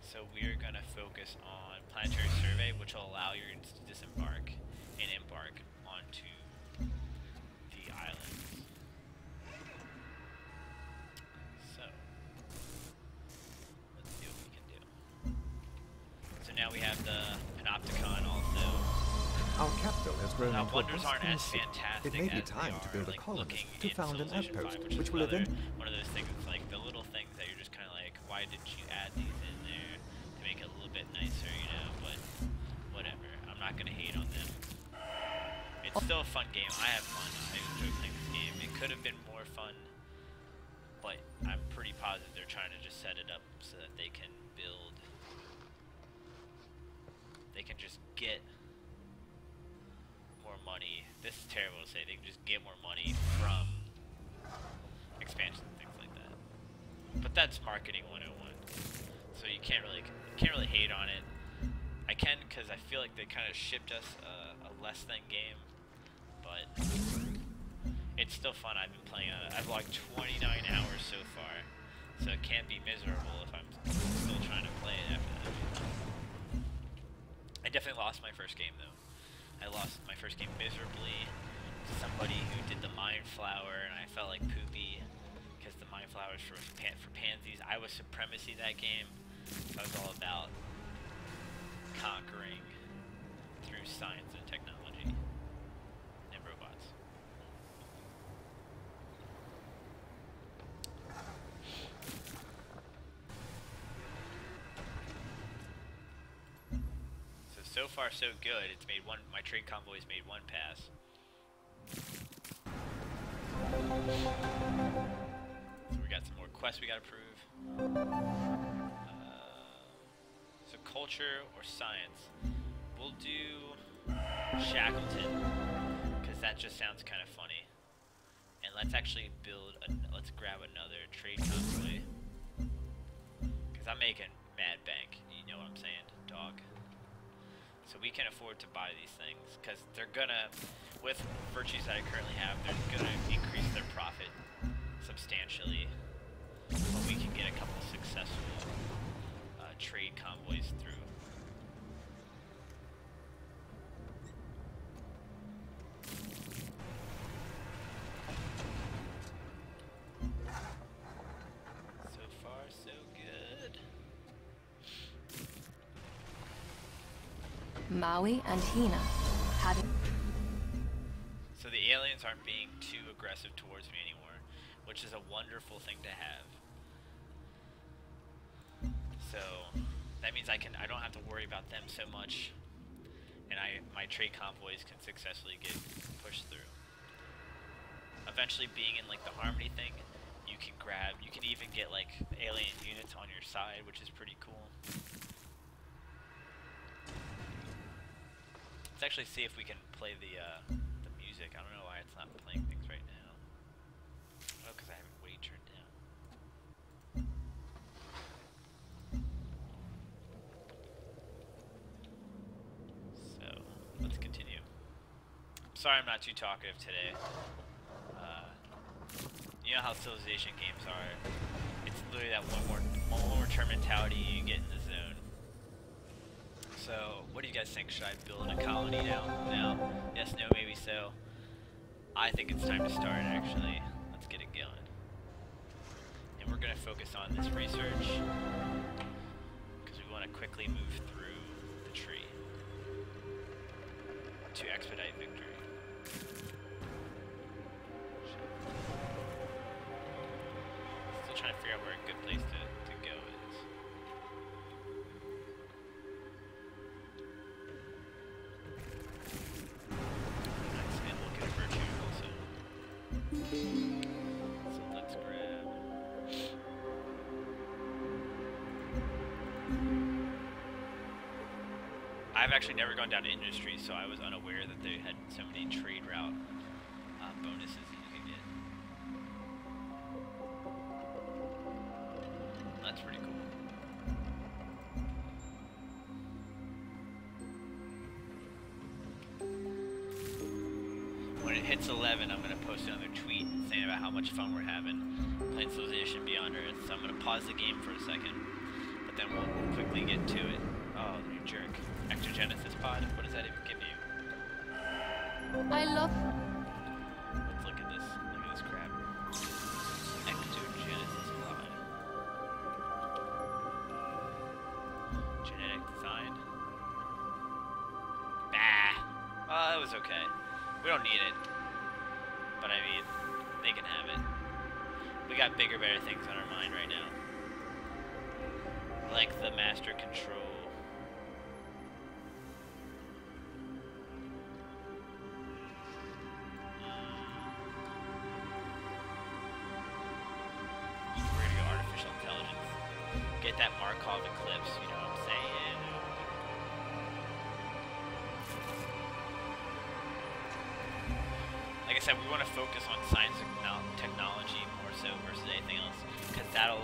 Speaker 1: So we're going to focus on planetary survey, which will allow you to disembark and embark onto the islands. So let's see what we can do. So now we have the Panopticon also.
Speaker 2: Our capital has grown into a
Speaker 1: wonders aren't as
Speaker 2: city.
Speaker 1: fantastic.
Speaker 2: It may be
Speaker 1: as
Speaker 2: time
Speaker 1: they
Speaker 2: to
Speaker 1: are,
Speaker 2: build a
Speaker 1: like,
Speaker 2: colony
Speaker 1: looking
Speaker 2: to
Speaker 1: in
Speaker 2: found an
Speaker 1: Civilization
Speaker 2: outpost,
Speaker 1: 5,
Speaker 2: which will eventually.
Speaker 1: One of those things. It's like the little things that you're just kind of like, why did you add these in there to make it a little bit nicer, you know? But whatever. I'm not gonna hate on them. It's still a fun game. I have fun. I enjoy playing this game. It could have been more fun, but I'm pretty positive they're trying to just set it up so that they can build. They can just get more money. This is terrible to say. They can just get more money from expansions and things like that. But that's marketing 101. So you can't really hate on it. I can because I feel like they kind of shipped us a less than game, but it's still fun. I've been playing on it. I've logged 29 hours so far, so it can't be miserable if I'm still trying to play it after that. I definitely lost my first game though. I lost my first game miserably to somebody who did the Mind Flower, and I felt like poopy because the Mind Flower is for pansies. I was Supremacy that game, so I was all about conquering through science and technology and robots. So far so good. It's made one. My trade convoy's made 1 pass. So we got some more quests we gotta prove. So culture or science. We'll do Shackleton because that just sounds kind of funny. And let's actually let's grab another trade convoy because I'm making mad bank. You know what I'm saying, dog? So we can afford to buy these things because they're gonna, with virtues that I currently have, they're gonna increase their profit substantially. But we can get a couple successful trade convoys through. So far, so good.
Speaker 5: Maui and Hina having.
Speaker 1: So the aliens aren't being too aggressive towards me anymore, which is a wonderful thing to have. So that means I don't have to worry about them so much, and my trade convoys can successfully get pushed through. Eventually, being in like the Harmony thing, you can even get like alien units on your side, which is pretty cool. Let's actually see if we can play the music. I don't know why it's not playing things right now. Oh, because I have it way turned down. So, let's continue. Sorry I'm not too talkative today. You know how Civilization games are. It's literally that one more turn mentality you get in the zone. So, what do you guys think? Should I build a colony now? No? Yes, no, maybe so. I think it's time to start, actually. Let's get it going. And we're going to focus on this research, because we want to quickly move through the tree to expedite victory. Still trying to figure out where a good place to go is. Nice, and we'll get a virtue also. So let's grab. I've actually never gone down to industry, so I was unaware that they had so many trade route bonuses that you could get. That's pretty cool. When it hits 11, I'm going to post another tweet saying about how much fun we're having playing Civilization Beyond Earth. So I'm going to pause the game for a second, but then we'll quickly get to it. Oh, you jerk. Ectogenesis pod? What does that even give you?
Speaker 5: I love...
Speaker 1: Let's look at this. Look at this crap. Ectogenesis pod. Genetic design. Bah! Oh, that was okay. We don't need it. But I mean, they can have it. We got bigger, better things on our mind right now. Like the master control. Get that Markov eclipse, you know what I'm saying? Like I said, we want to focus on science and technology more so versus anything else, because that'll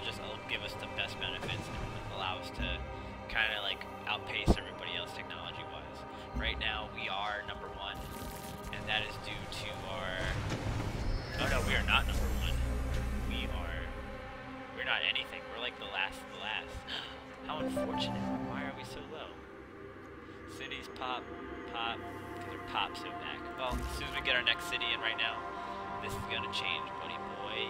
Speaker 1: give us the best benefits and allow us to kind of like outpace everybody else technology-wise. Right now, we are number one, and that is due to our... Oh no, we are not number one. We're not anything. We're like the last of the last. How unfortunate. Why are we so low? Cities pop, because they're pop so back. Well, as soon as we get our next city in right now, this is gonna change, buddy boy.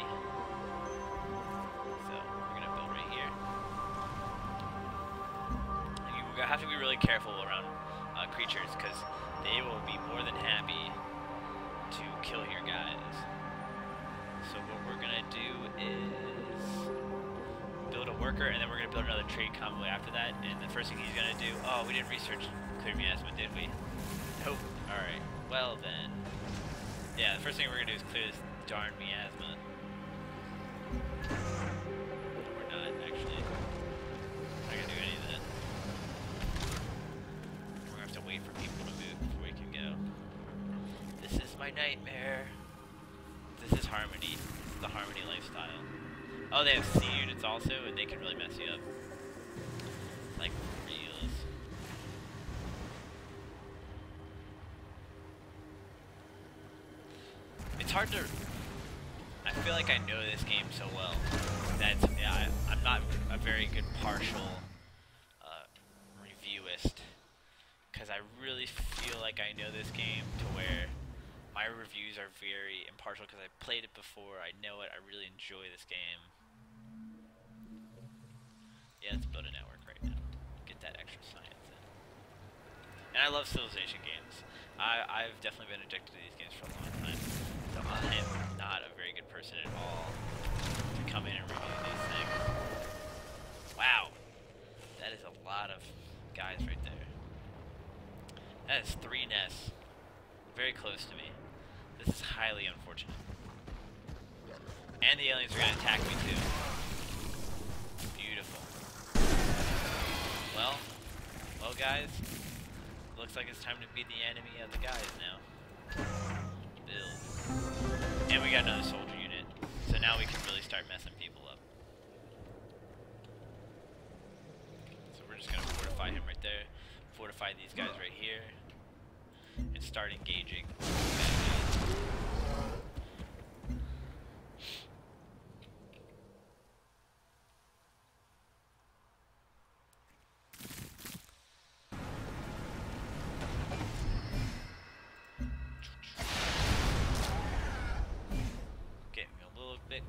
Speaker 1: So, we're gonna build right here. You have to be really careful around creatures, because they will be more than happy to kill your guys. So what we're gonna do is build a worker, and then we're going to build another trade convoy after that, and the first thing he's going to do... Oh, we didn't research clear miasma, did we? Nope. Alright. Well, then... Yeah, the first thing we're going to do is clear this darn miasma. We're not, actually. We're not going to do any of that. We're going to have to wait for people to move before we can go. This is my nightmare. This is Harmony. This is the Harmony lifestyle. Oh, they have sea units also, and they can really mess you up. Like, reals. It's hard to... I feel like I know this game so well that, yeah, I'm not a very good partial reviewist. Because I really feel like I know this game to where my reviews are very impartial because I played it before, I know it, I really enjoy this game. Yeah, let's build a network right now. Get that extra science in. And I love Civilization games. I've definitely been addicted to these games for a long time. So I am not a very good person at all to come in and review these things. Wow. That is a lot of guys right there. That is 3 nests. Very close to me. This is highly unfortunate. And the aliens are going to attack me too. Beautiful. Well guys, looks like it's time to be the enemy of the guys now. Build. And we got another soldier unit. So now we can really start messing people up. So we're just gonna fortify him right there. Fortify these guys right here. And start engaging.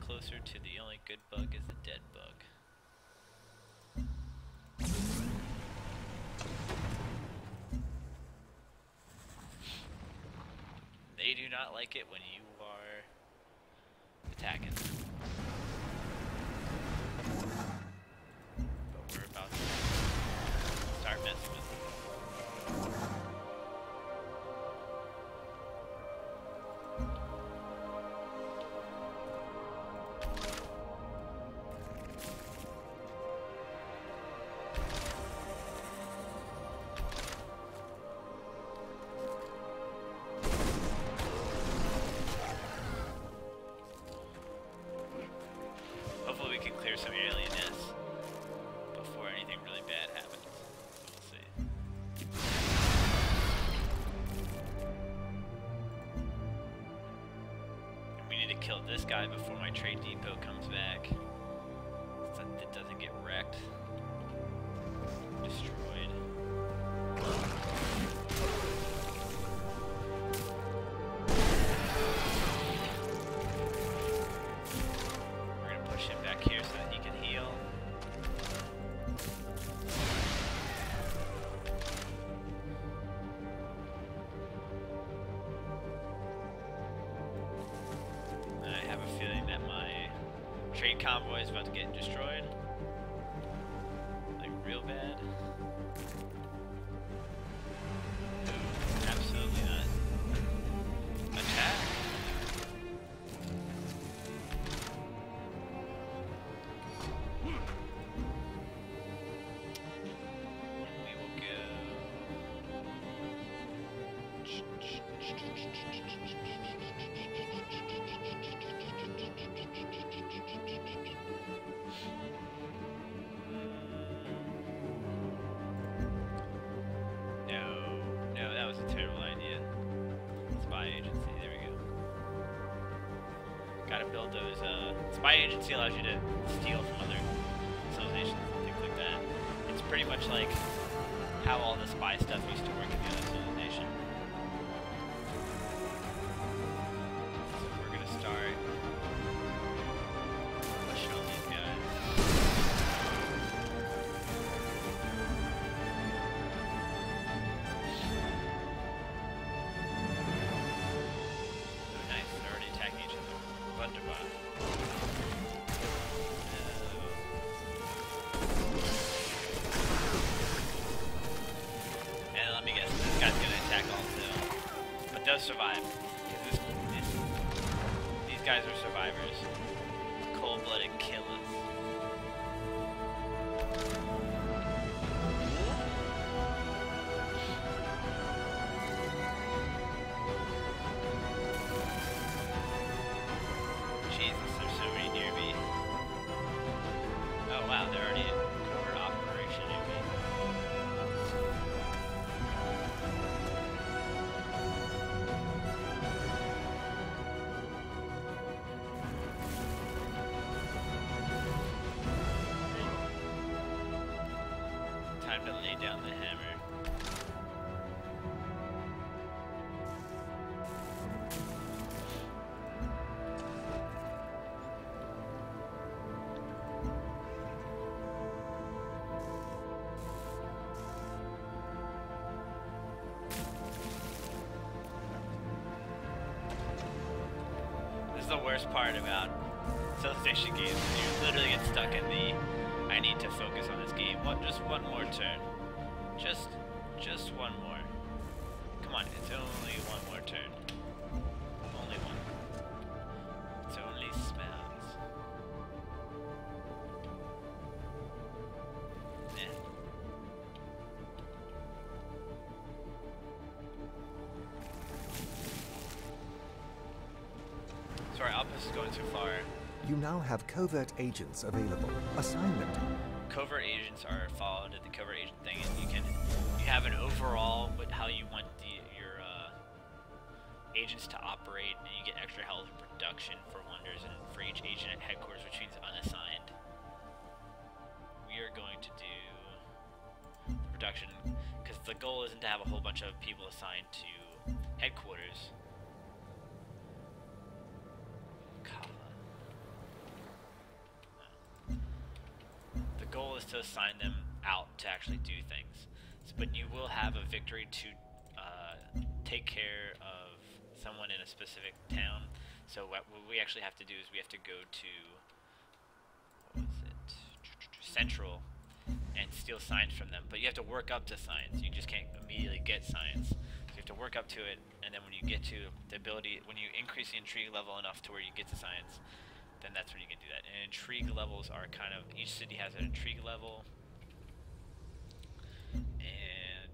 Speaker 1: Closer to the only good bug is the dead bug. They do not like it when you are attacking. But we're about to start messing with them. Some alien nests before anything really bad happens. So we'll see. And we need to kill this guy before my trade depot comes back. So that it doesn't get wrecked. Destroyed. Trade convoy is about to get destroyed. Like, real bad. Absolutely not. Attack! We will go... No, that was a terrible idea. Spy agency, there we go. Gotta build those, spy agency allows you to steal from other civilizations and things like that. It's pretty much like how all the spy stuff used to work in the other civilization. So we're gonna start pushing on these guys. And let me guess, this guy's gonna attack also. But they'll survive. These guys are survivors. Cold-blooded killers. Jesus, there's so many near me. Oh wow, they're already in covert operation near me. Time to lay down the hammer. This is the worst part about Civilization games. You literally get stuck in the I need to focus on this game. Just one more turn. Just one more. Come on, it's only one more turn. Only one. It's only smells.
Speaker 2: You now have covert agents available. Assign them to me.
Speaker 1: Covert agents are followed at the covert agent thing, and you have an overall with how you want your agents to operate, and you get extra health and production for wonders, and for each agent at headquarters, which means unassigned. We are going to do production because the goal isn't to have a whole bunch of people assigned to headquarters. The goal is to assign them out to actually do things, but you will have a victory to take care of someone in a specific town. So what we actually have to do is we have to go to, what was it, Central, and steal signs from them. But you have to work up to signs. You just can't immediately get signs. So you have to work up to it, and then when you get to the ability, when you increase the intrigue level enough to where you get to signs, then that's when you can do that. And intrigue levels are kind of, each city has an intrigue level. And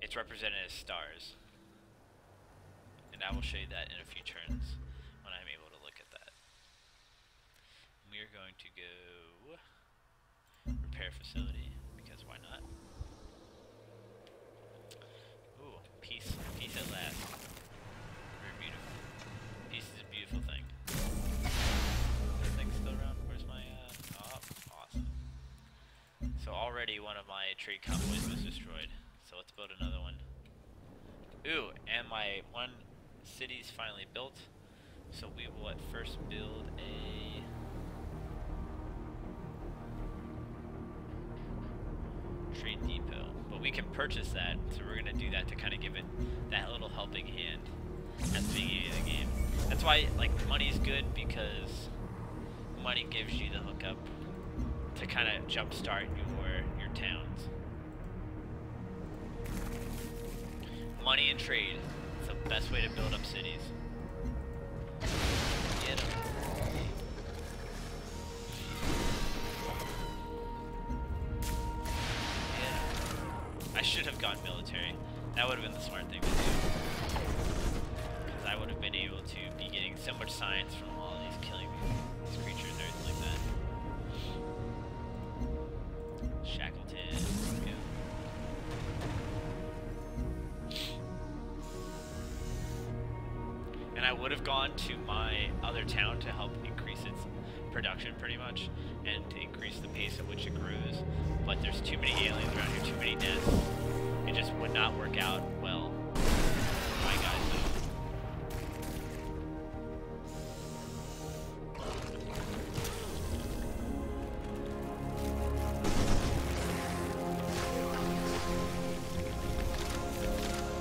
Speaker 1: it's represented as stars. And I will show you that in a few turns when I'm able to look at that. We are going to go repair facility, because why not? Ooh, peace at last. Very beautiful. Peace is a beautiful thing. This thing's still around. Where's my, oh, awesome. So already one of my trade convoys was destroyed. So let's build another one. Ooh, and my one city's finally built. So we will at first build a trade depot. But we can purchase that, so we're gonna do that to kind of give it that little helping hand at the beginning of the game. That's why, like, money's good, because money gives you the hookup to kind of jumpstart your towns. Money and trade is the best way to build up cities. Get 'em. I should have gone military. That would have been the smart thing to do. Because I would have been able to be getting so much science from all these killing these creatures and everything like that. Shackleton. Yeah. And I would have gone to my other town to help increase its production pretty much, and to increase the pace at which it grows. But there's too many aliens around here, too many deaths. It just would not work out well for my guys though.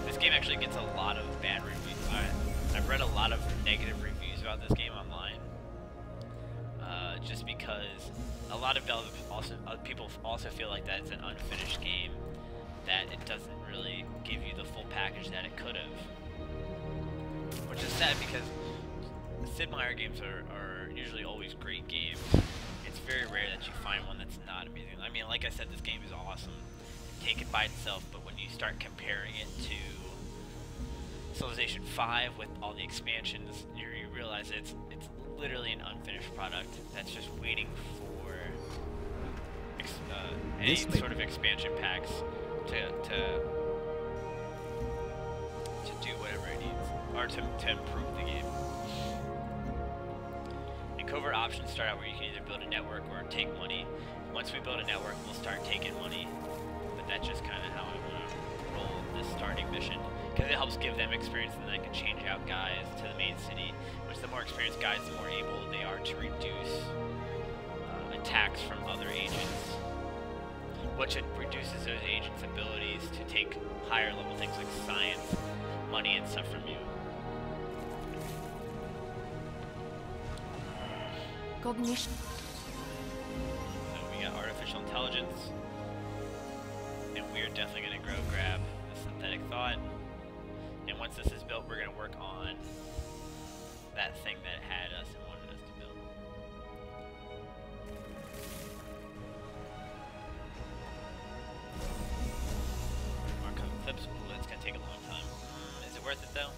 Speaker 1: This game actually gets a lot of bad reviews. I've read a lot of negative reviews about this game online. Just because a lot of people also feel like that it's an unfinished game, that it doesn't really give you the full package that it could have. Which is sad, because Sid Meier games are usually always great games. It's very rare that you find one that's not amazing. I mean, like I said, this game is awesome, take it by itself, but when you start comparing it to Civilization 5 with all the expansions, you realize it's literally an unfinished product that's just waiting for any sort of expansion packs to do whatever it needs, or to improve the game. And covert options start out where you can either build a network or take money. Once we build a network, we'll start taking money, but that's just kind of how I want to roll this starting mission, because it helps give them experience, and then I can change out guys to the main city, which the more experienced guys, the more able they are to reduce attacks from other agents, which it reduces those agents' abilities to take higher level things like science, money, and stuff from you.
Speaker 5: Cognition.
Speaker 1: So we got artificial intelligence, and we are definitely going to grab the synthetic thought. And once this is built, we're going to work on that thing that had us and wanted us to build. Archive clips. Ooh, that's going to take a long time. Is it worth it though?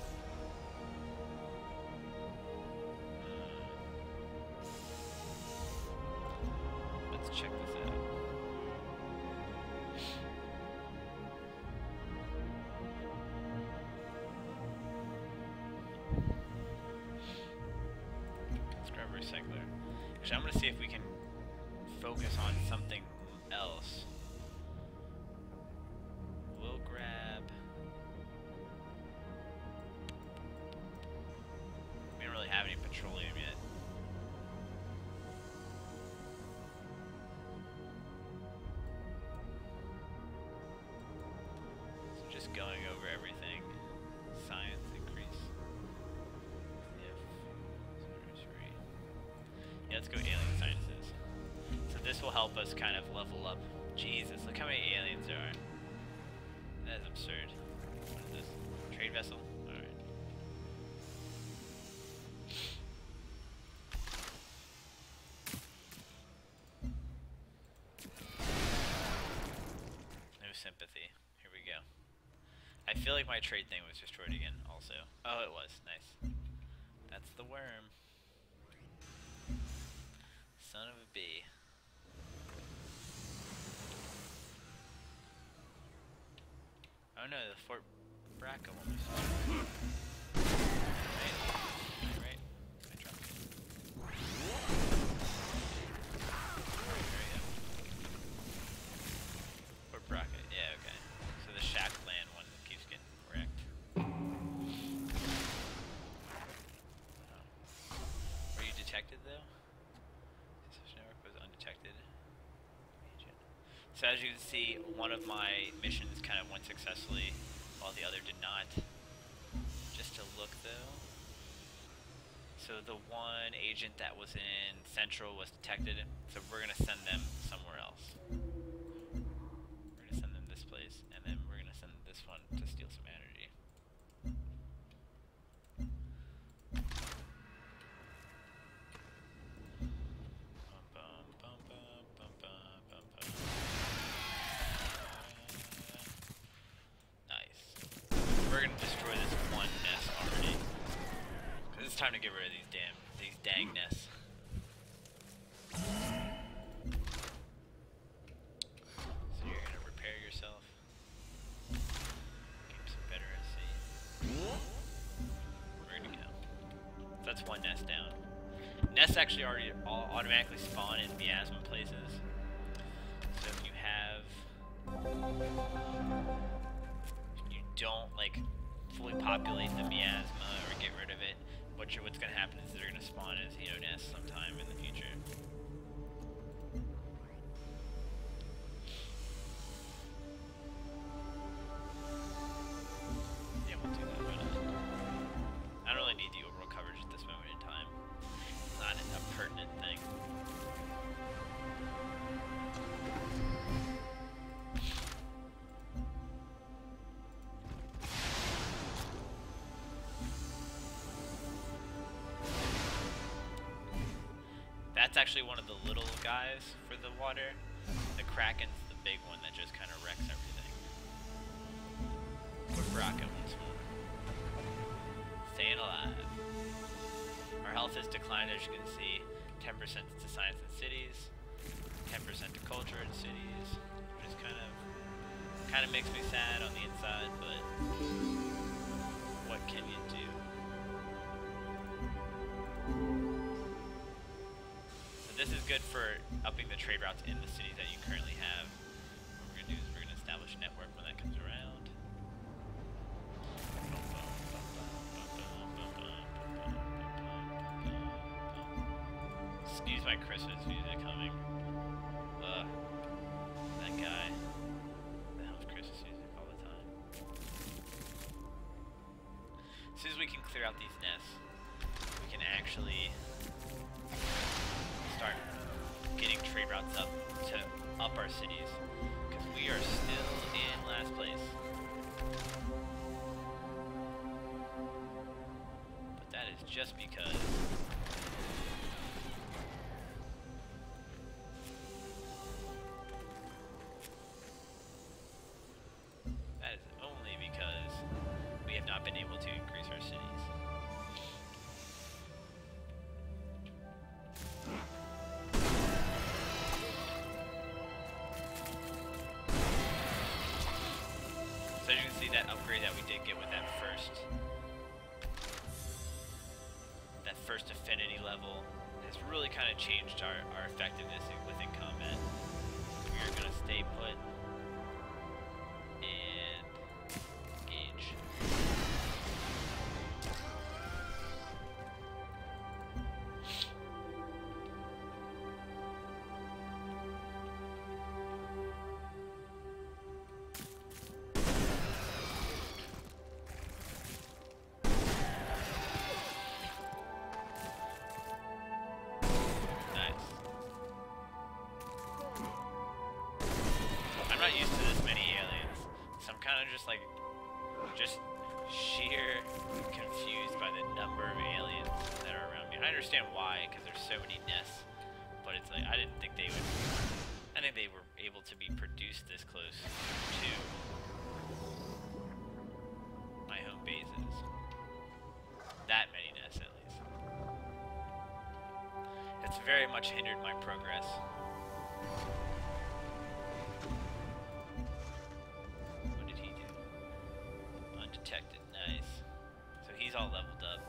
Speaker 1: check this out. Let's grab a recycler. Actually, I'm gonna see if we can focus on something else. We'll grab... We don't really have any petroleum yet. So just going over everything. Science increase. Yeah, let's go alien sciences. So this will help us kind of level up. Jesus, look how many aliens there are. That is absurd. What is this? Trade vessel? Alright. No sympathy. Here we go. I feel like my trade thing was destroyed again also. Oh, it was. Nice. That's the worm. Son of a bee. Oh no, the Fort Bracca one was right. I dropped it. There we go. Fort Bracca, yeah, okay. So the Shack Land one keeps getting wrecked. Oh. Were you detected though? Such network was undetected. So as you can see, one of my missions kind of went successfully, while the other did not. Just to look though. So the one agent that was in Central was detected, so we're going to send them somewhere else. We're going to send them this place, and then we're going to send this one to steal some energy. We're gonna destroy this one nest already. Cause it's time to get rid of these dang nests. So you're gonna repair yourself. Get some better SC. We're gonna go. So that's one nest down. Nests actually already automatically spawn in miasma places. So if you have... don't like fully populate the miasma or get rid of it, what's going to happen is they're going to spawn as nests sometime in the future. Yeah, we'll do that. I don't really need the overall coverage at this moment in time. It's not a pertinent thing. That's actually one of the little guys for the water. The Kraken's the big one that just kind of wrecks everything. We're Bracca once more. Staying alive. Our health has declined, as you can see. 10% to science and cities, 10% to culture and cities, which is kind of makes me sad on the inside, but what can you do? This is good for upping the trade routes in the cities that you currently have. What we're going to do is we're going to establish a network when that comes around. Excuse my Christmas music coming. Ugh. That guy. The hell's Christmas music all the time. As soon as we can clear out these nests, we can actually start getting trade routes up to up our cities, because we are still in last place. But that is just because we have not been able to increase our cities. that upgrade that we did get with that first affinity level has really kind of changed our effectiveness within combat. We are going to stay put and engage. Just sheer confused by the number of aliens that are around me. I understand why, because there's so many nests, but it's like, I didn't think they would, I think they were able to be produced this close to my home bases. That many nests, at least. It's very much hindered my progress. Nice. So he's all leveled up.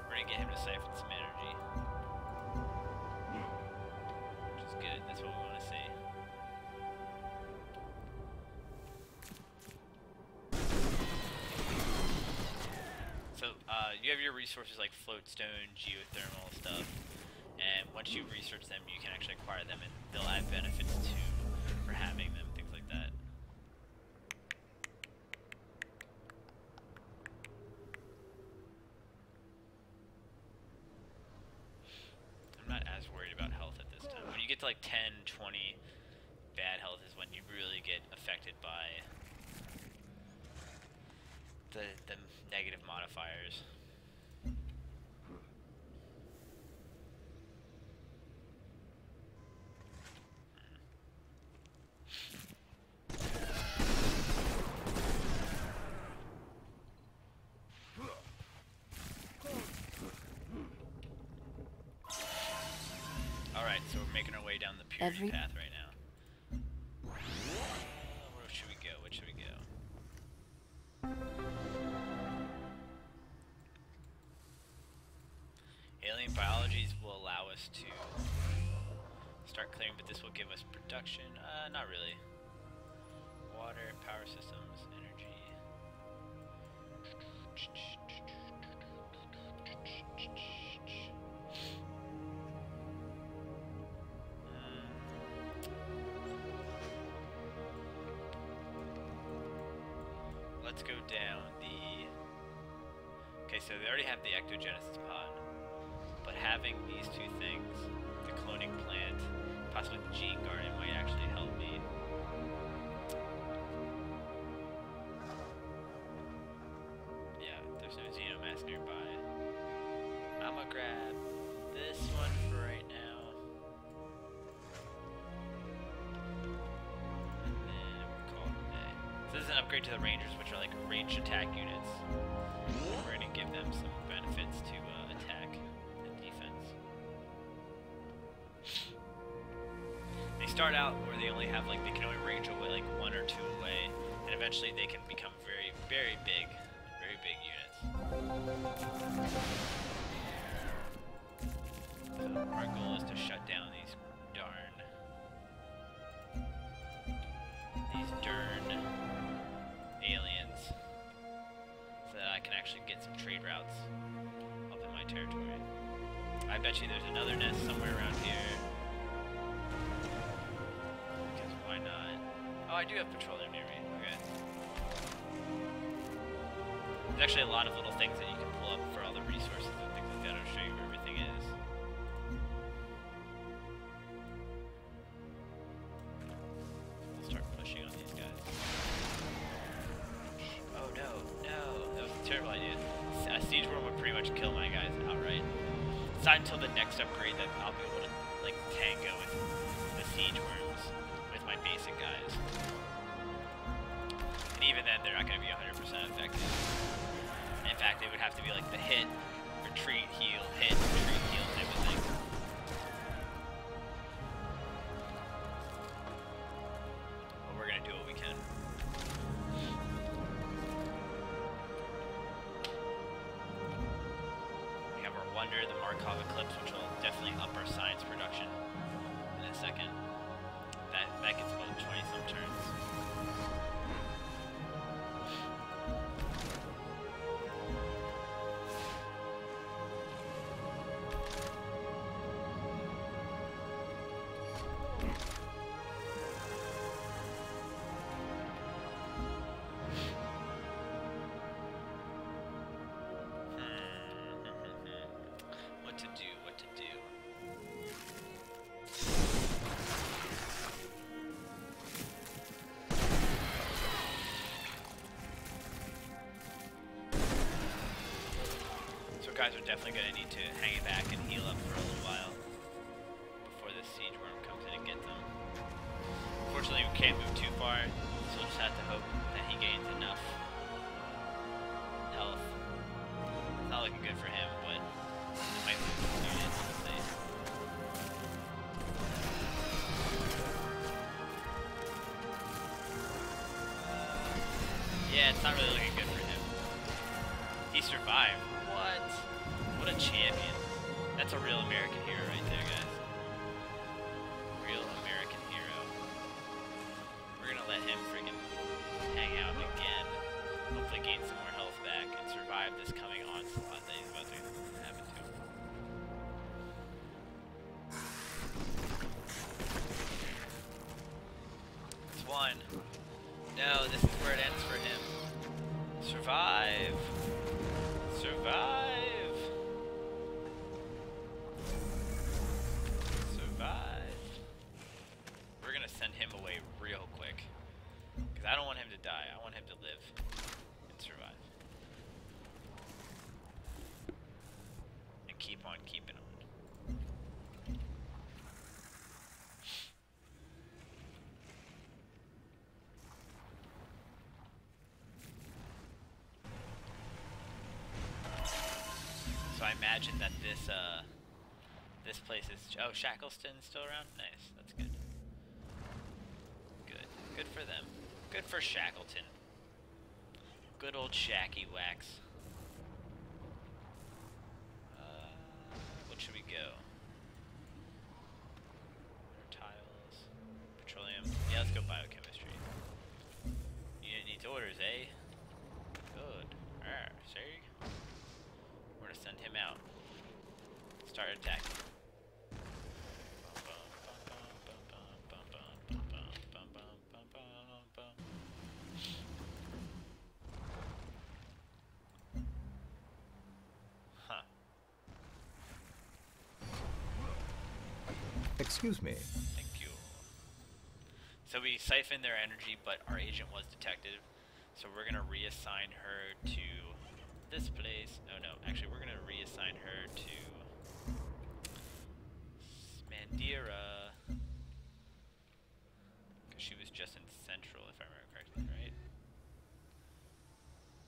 Speaker 1: We're gonna get him to siphon some energy. Which is good, that's what we want to see. So, you have your resources like floatstone, geothermal stuff, and once you research them, you can actually acquire them, and they'll add benefits too for having them, things like that. To like 10, 20 bad health is when you really get affected by the negative modifiers. Alright, so we're making our way down the purity path right now. Where should we go? Where should we go? Alien biologies will allow us to start clearing, but this will give us production. Not really. Water, power systems, energy. Let's go down the... Okay, so they already have the ectogenesis pod, but having these two things, the cloning plant, possibly the gene garden, might actually help me. Yeah, there's no xenomass nearby. I'm gonna grab this one for right now. And then we'll call it a day. So this is an upgrade to the Rangers, which are like ranged attack units. We're gonna give them some benefits to attack and defense. They start out where they only have like, they can only range away like 1 or 2 away, and eventually they can become very, very big units. So our goal is to shut down these darn aliens, so that I can actually get some trade routes up in my territory. I bet you there's another nest somewhere around here. Because why not? Oh, I do have petroleum near me. Okay. There's actually a lot of little things that you can pull up for all the resources and things like that. I'll show you where everything is. We'll start pushing on these guys. Oh no, no. That was a terrible idea. A siege worm would pretty much kill my guys outright. It's not until the next upgrade that I'll be able to like tango with the siege worms with my basic guys. And even then, they're not going to be 100% effective. In fact, it would have to be like the hit, retreat, heal, hit, retreat, heal type of thing. But we're going to do what we can. Wonder, the Markov Eclipse, which will definitely up our science production in a second. That gets about 20-some turns. Guys are definitely going to need to hang it back and heal up for a little while before this siege worm comes in and gets them. Unfortunately, we can't move too far, so we'll just have to hope that he gains enough health. It's not looking good for him, but it might lose his unit, we'll see. Yeah, it's not really looking good for him. He survived. What? What a champion. That's a real American hero right there, guys. Real American hero. We're gonna let him friggin' hang out again. Hopefully gain some more health back and survive this coming onslaught that he's about to happen to him. It's one. No, this is where it ends for him. Survive. Survive! Survive! We're gonna send him away real quick. Because I don't want him to die. I want him to live and survive. And keep on keeping on. So I imagine that this place is... Oh, Shackleston's still around? Nice, that's good. Good. Good for them. Good for Shackleton. Good old Shacky Wax. What should we go? Tiles. Petroleum. Yeah, let's go biochemistry. Unit needs orders, eh? Good. Alright, see? We're gonna send him out. Start attacking. Huh.
Speaker 2: Excuse me.
Speaker 1: Thank you. So we siphoned their energy, but our agent was detected. So we're gonna reassign her to this place. Oh no, actually we're gonna reassign her to Mandira, because she was just in Central, if I remember correctly, right?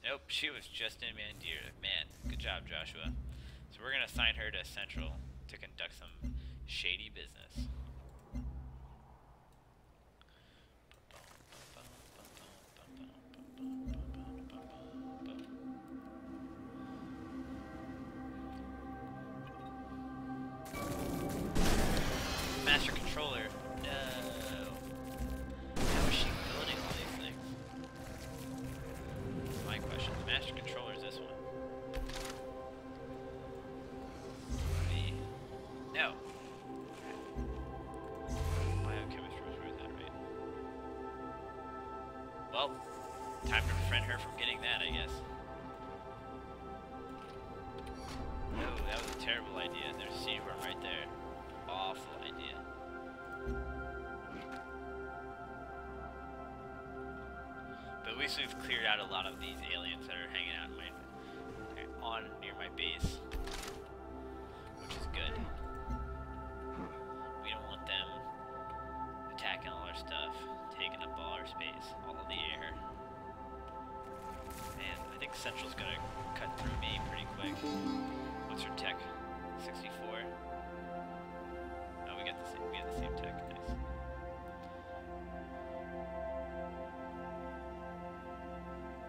Speaker 1: Nope, she was just in Mandira. Man, good job, Joshua. So we're gonna assign her to Central to conduct some shady business. Master controller. No. How is she building all these things? That's my question. The master controller is this one. B. No. Biochemistry was worth that, right? Well, time to prevent her from getting that, I guess. No, that was a terrible idea. There's a seed worm right there. Awful idea. But at least we've cleared out a lot of these aliens that are hanging out near my base, which is good. We don't want them attacking all our stuff, taking up all our space, all of the air. Man, I think Central's gonna cut through me pretty quick. What's her tech? 64. Oh, we have the same tech. Nice.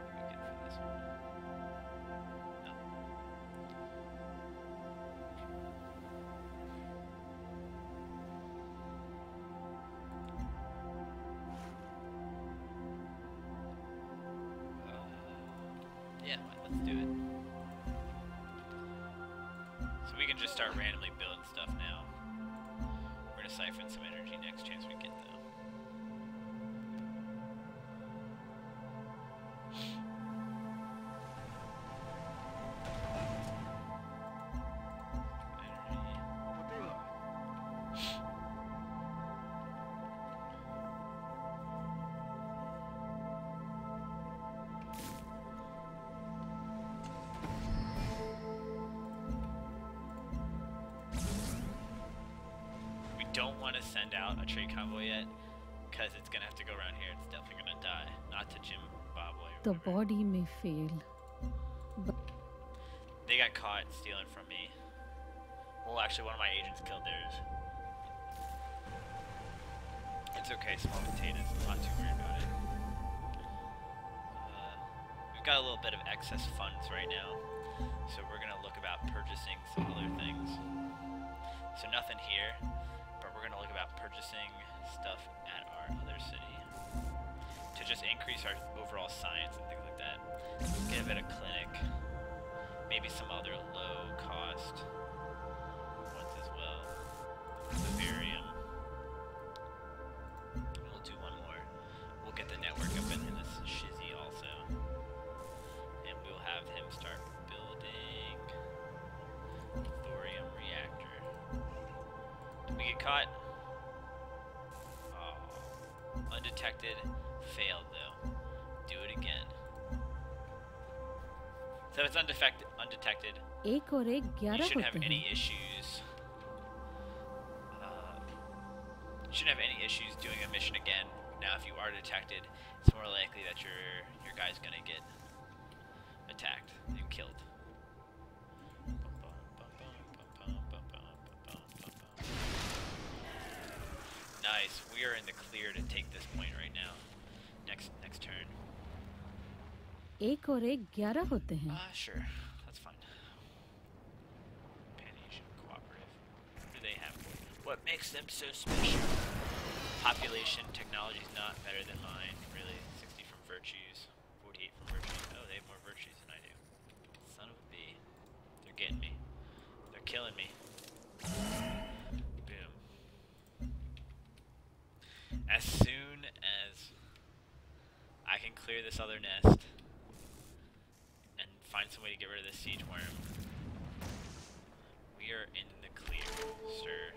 Speaker 1: What do we get for this one? No. Yeah, let's do it. So we can just start randomly building stuff now. We're gonna siphon some energy next chance we get though. Don't want to send out a trade convoy yet, because it's gonna have to go around here. It's definitely gonna die. Not to Zimbabwe.
Speaker 4: The body may fail, but
Speaker 1: they got caught stealing from me. Well, actually, one of my agents killed theirs. It's okay, small potatoes. I'm not too worried about it. We've got a little bit of excess funds right now, so we're gonna look about purchasing some other things. So nothing here. But we're going to look about purchasing stuff at our other city to just increase our overall science and things like that. Get a bit of clinic, maybe some other low cost ones as well. Vivarium. We'll do one more. We'll get the network up in this shizzy also. And we'll have him start building thorium reactor. Did we get caught? Oh. Undetected. Failed, though. Do it again. So it's undetected.
Speaker 4: एक और एक 11
Speaker 1: You shouldn't have
Speaker 4: होते
Speaker 1: any
Speaker 4: हैं।
Speaker 1: issues. You shouldn't have any issues doing a mission again. Now, if you are detected, it's more likely that your guy's gonna get attacked and killed. Nice. We are in the clear to take this point right now. Next turn.
Speaker 4: एक और एक 11 होते हैं।
Speaker 1: Sure. That's fine. Pan-Asian Cooperative. What do they have? What makes them so special? Population, technology is not better than mine. Really. 60 from virtues. 48 from virtues. Oh, they have more virtues than I do. Son of a bee. They're getting me. They're killing me. Boom. As soon as I can clear this other nest and find some way to get rid of this siege worm, we are in the clear, sir.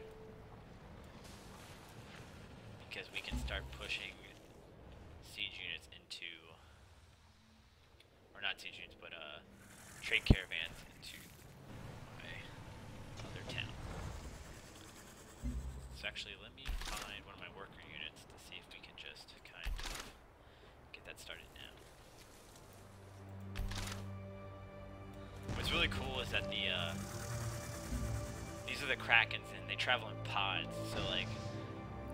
Speaker 1: Because we can start pushing siege units into, or not siege units, but trade caravans into my other town. So actually, let me find one of my worker units to see if we can just kind of get that started now. What's really cool is that these are the Krakens, and they travel in pods, so like,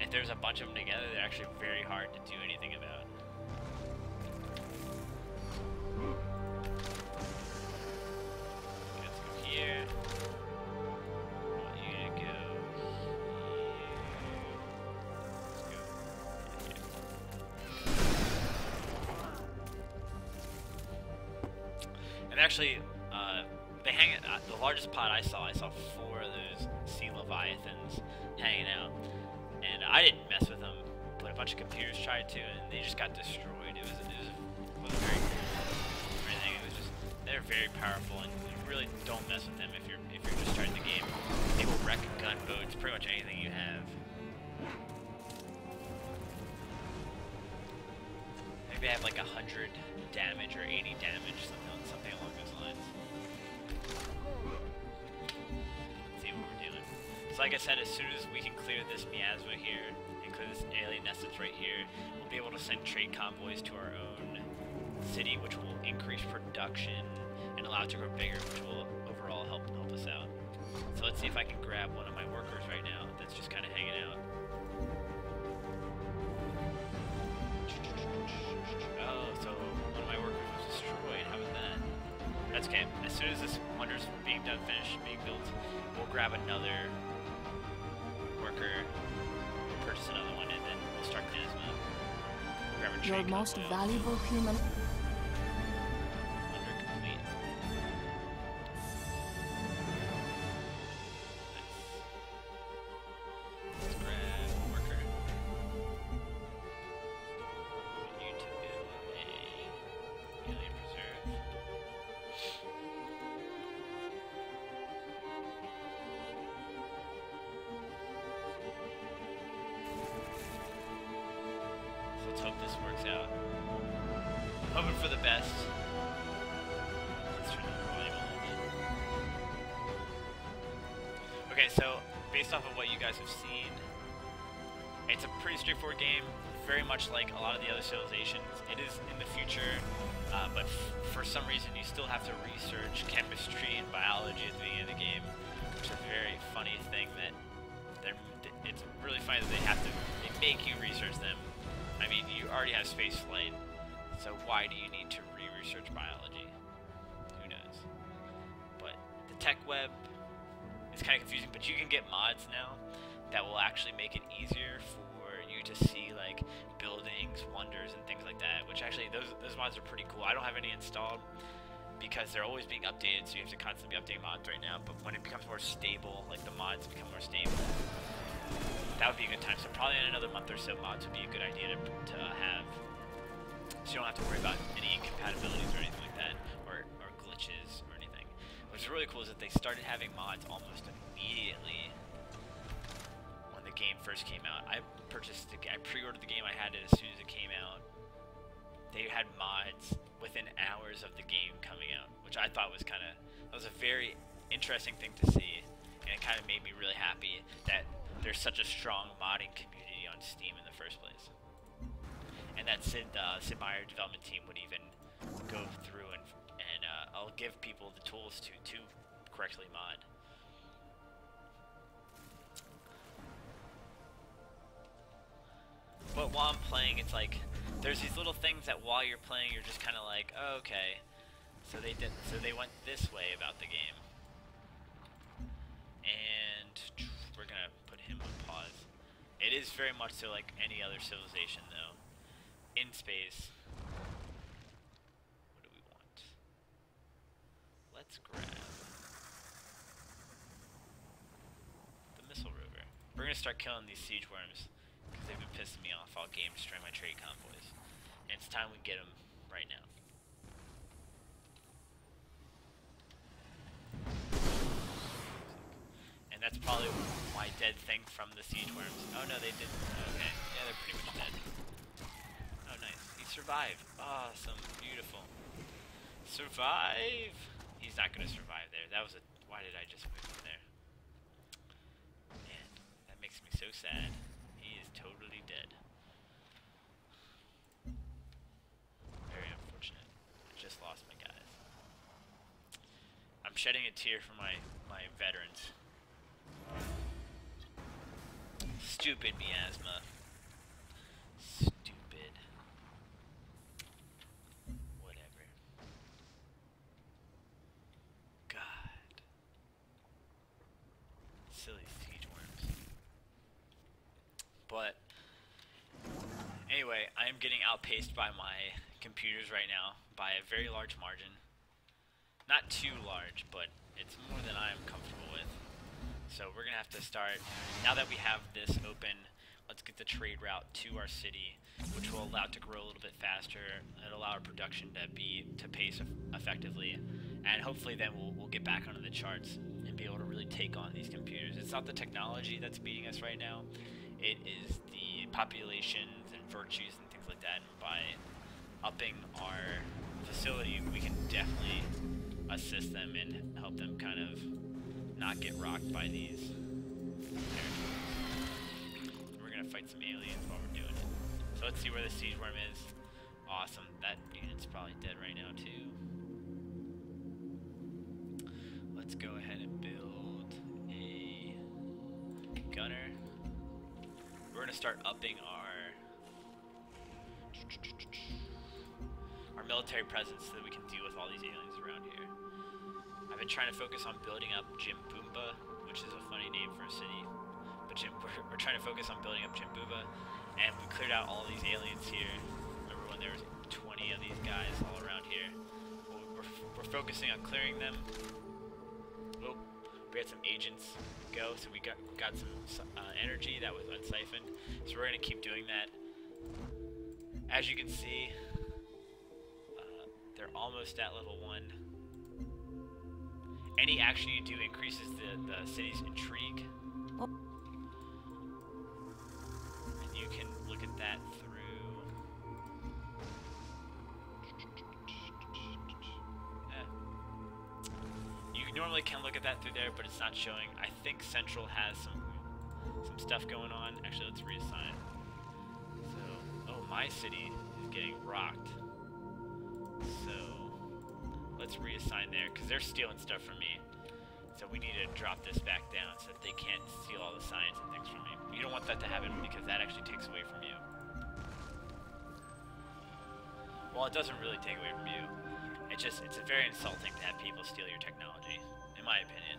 Speaker 1: if there's a bunch of them together, they're actually very hard to do anything about. Let's go here. I want you to go here. Let's go here. And actually, they hang at the largest pod I saw 4 of those sea leviathans hanging out. And I didn't mess with them, but a bunch of computers tried to, and they just got destroyed. It wasn't very good or anything. It was just, they're very powerful, and you really don't mess with them if you're just starting the game. They will wreck gunboats, pretty much anything you have. Maybe I have like 100 damage or 80 damage, something along those lines. Let's see what we're doing. So like I said, as soon as we can clear this miasma here, and clear this alien nest that's right here, we'll be able to send trade convoys to our own city, which will increase production and allow it to grow bigger, which will overall help us out. So let's see if I can grab one of my workers right now that's just kind of hanging out. Oh, so one of my workers was destroyed. How was that? That's okay. As soon as this wonder's being built, we'll grab another worker, purchase another one, and then we'll start Miasma. Grab a
Speaker 5: Your
Speaker 1: trade
Speaker 5: most
Speaker 1: convoy.
Speaker 5: valuable human.
Speaker 1: Under hope this works out. Hoping for the best. Let's turn the volume a little bit. Okay, so based off of what you guys have seen, it's a pretty straightforward game, very much like a lot of the other Civilizations. It is in the future, but for some reason you still have to research chemistry and biology at the beginning of the game, which is a very funny thing that it's really funny that they make you research them. I mean, you already have space flight, so why do you need to re-research biology? Who knows? But the tech web is kind of confusing, but you can get mods now that will actually make it easier for you to see like buildings, wonders, and things like that, which actually those mods are pretty cool. I don't have any installed because they're always being updated, so you have to constantly be updating mods right now, but when it becomes more stable, like the mods become more stable, that would be a good time. So probably in another month or so, mods would be a good idea to have, so you don't have to worry about any incompatibilities or anything like that, or glitches or anything. What's really cool is that they started having mods almost immediately when the game first came out. I pre-ordered the game, I had it as soon as it came out. They had mods within hours of the game coming out, which I thought was that was a very interesting thing to see, and it kind of made me really happy that there's such a strong modding community on Steam in the first place. And that Sid Meier development team would even go through and I'll give people the tools to correctly mod. But while I'm playing, it's like there's these little things that while you're playing, you're just kind of like, oh, okay, so they went this way about the game, and we're gonna put him on pause. It is very much so like any other Civilization, though. In space. What do we want? Let's grab the missile rover. We're gonna start killing these siege worms because they've been pissing me off all game, destroying my trade convoys. And it's time we get them right now. And that's probably my dead thing from the siege worms. Oh no, they didn't. Okay, yeah, they're pretty much dead. Oh nice, he survived. Awesome, beautiful. Survive! He's not gonna survive there. That was why did I just move him there? Man, that makes me so sad. He is totally dead. Very unfortunate. I just lost my guys. I'm shedding a tear for my veterans. Stupid miasma. Stupid. Whatever. God. Silly siege worms. But anyway, I am getting outpaced by my computers right now by a very large margin. Not too large, but it's more than I am comfortable with. So we're going to have to start, now that we have this open, let's get the trade route to our city, which will allow it to grow a little bit faster, and allow our production to pace effectively, and hopefully then we'll get back onto the charts and be able to really take on these computers. It's not the technology that's beating us right now, it is the populations and virtues and things like that, and by upping our facility, we can definitely assist them and help them kind of not get rocked by these territories. We're gonna fight some aliens while we're doing it. So let's see where the siege worm is. Awesome, that unit's probably dead right now too. Let's go ahead and build a gunner. We're gonna start upping our military presence so that we can deal with all these aliens around here. I've been trying to focus on building up Jimboomba, which is a funny name for a city, but we're trying to focus on building up Jimboomba, and we cleared out all these aliens here. Remember when there was 20 of these guys all around here? Well, we're focusing on clearing them. Oh, we had some agents go, so we got some energy that was unsiphoned, so we're going to keep doing that. As you can see, they're almost at level 1. Any action you do increases the city's intrigue. And you can look at that through normally can look at that through there, but it's not showing. I think Central has some stuff going on. Actually, let's reassign. So, oh, my city is getting rocked. So, let's reassign there, because they're stealing stuff from me. So we need to drop this back down so that they can't steal all the science and things from me. You don't want that to happen because that actually takes away from you. Well, it doesn't really take away from you. It's very insulting to have people steal your technology, in my opinion.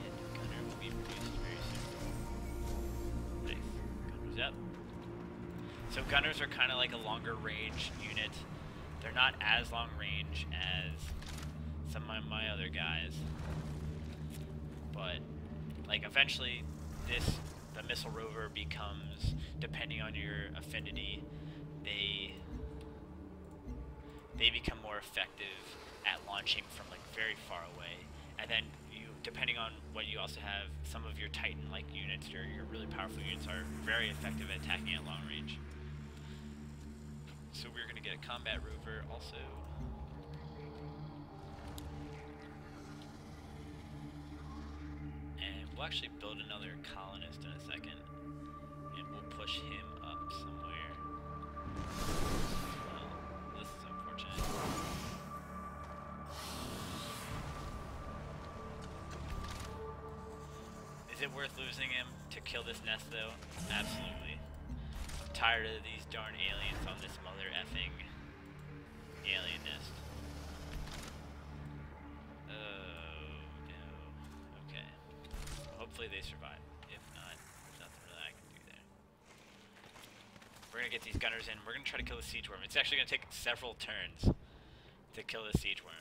Speaker 1: And Gunner will be produced very soon. Nice. Gunner's up. So Gunners are kind of like a longer range unit. They're not as long range as some of my other guys. But, like, eventually the missile rover becomes, depending on your affinity, they become more effective at launching from, like, very far away. And then depending on what you also have, some of your Titan-like units, your really powerful units, are very effective at attacking at long range. So we're going to get a combat rover also. And we'll actually build another colonist in a second. And we'll push him up somewhere. Well, this is unfortunate. Is it worth losing him to kill this nest though? Absolutely. I'm tired of these darn aliens on this mother effing alien nest. Oh no. Okay. Hopefully they survive. If not, there's nothing really I can do there. We're gonna get these gunners in. We're gonna try to kill the siege worm. It's actually gonna take several turns to kill the siege worm.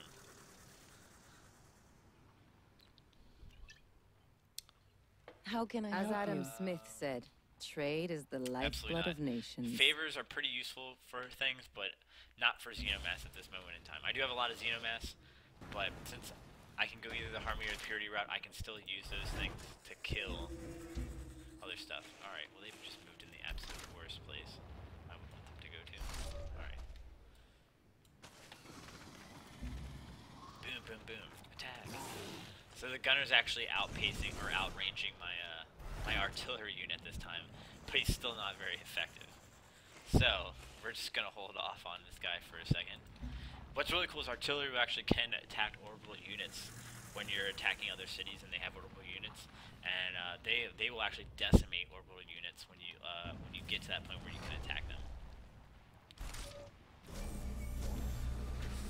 Speaker 3: How can I help you? As Adam Smith said, trade is the lifeblood of nations.
Speaker 1: Favors are pretty useful for things, but not for Xenomass at this moment in time. I do have a lot of Xenomass, but since I can go either the Harmony or the Purity route, I can still use those things to kill other stuff. Alright, well they've just moved in the absolute worst place I would want them to go to. Alright. Boom, boom, boom. Attack. So the gunner's actually outranging my my artillery unit this time, but he's still not very effective. So we're just gonna hold off on this guy for a second. What's really cool is artillery actually can attack orbital units when you're attacking other cities and they have orbital units, and they will actually decimate orbital units when you get to that point where you can attack them.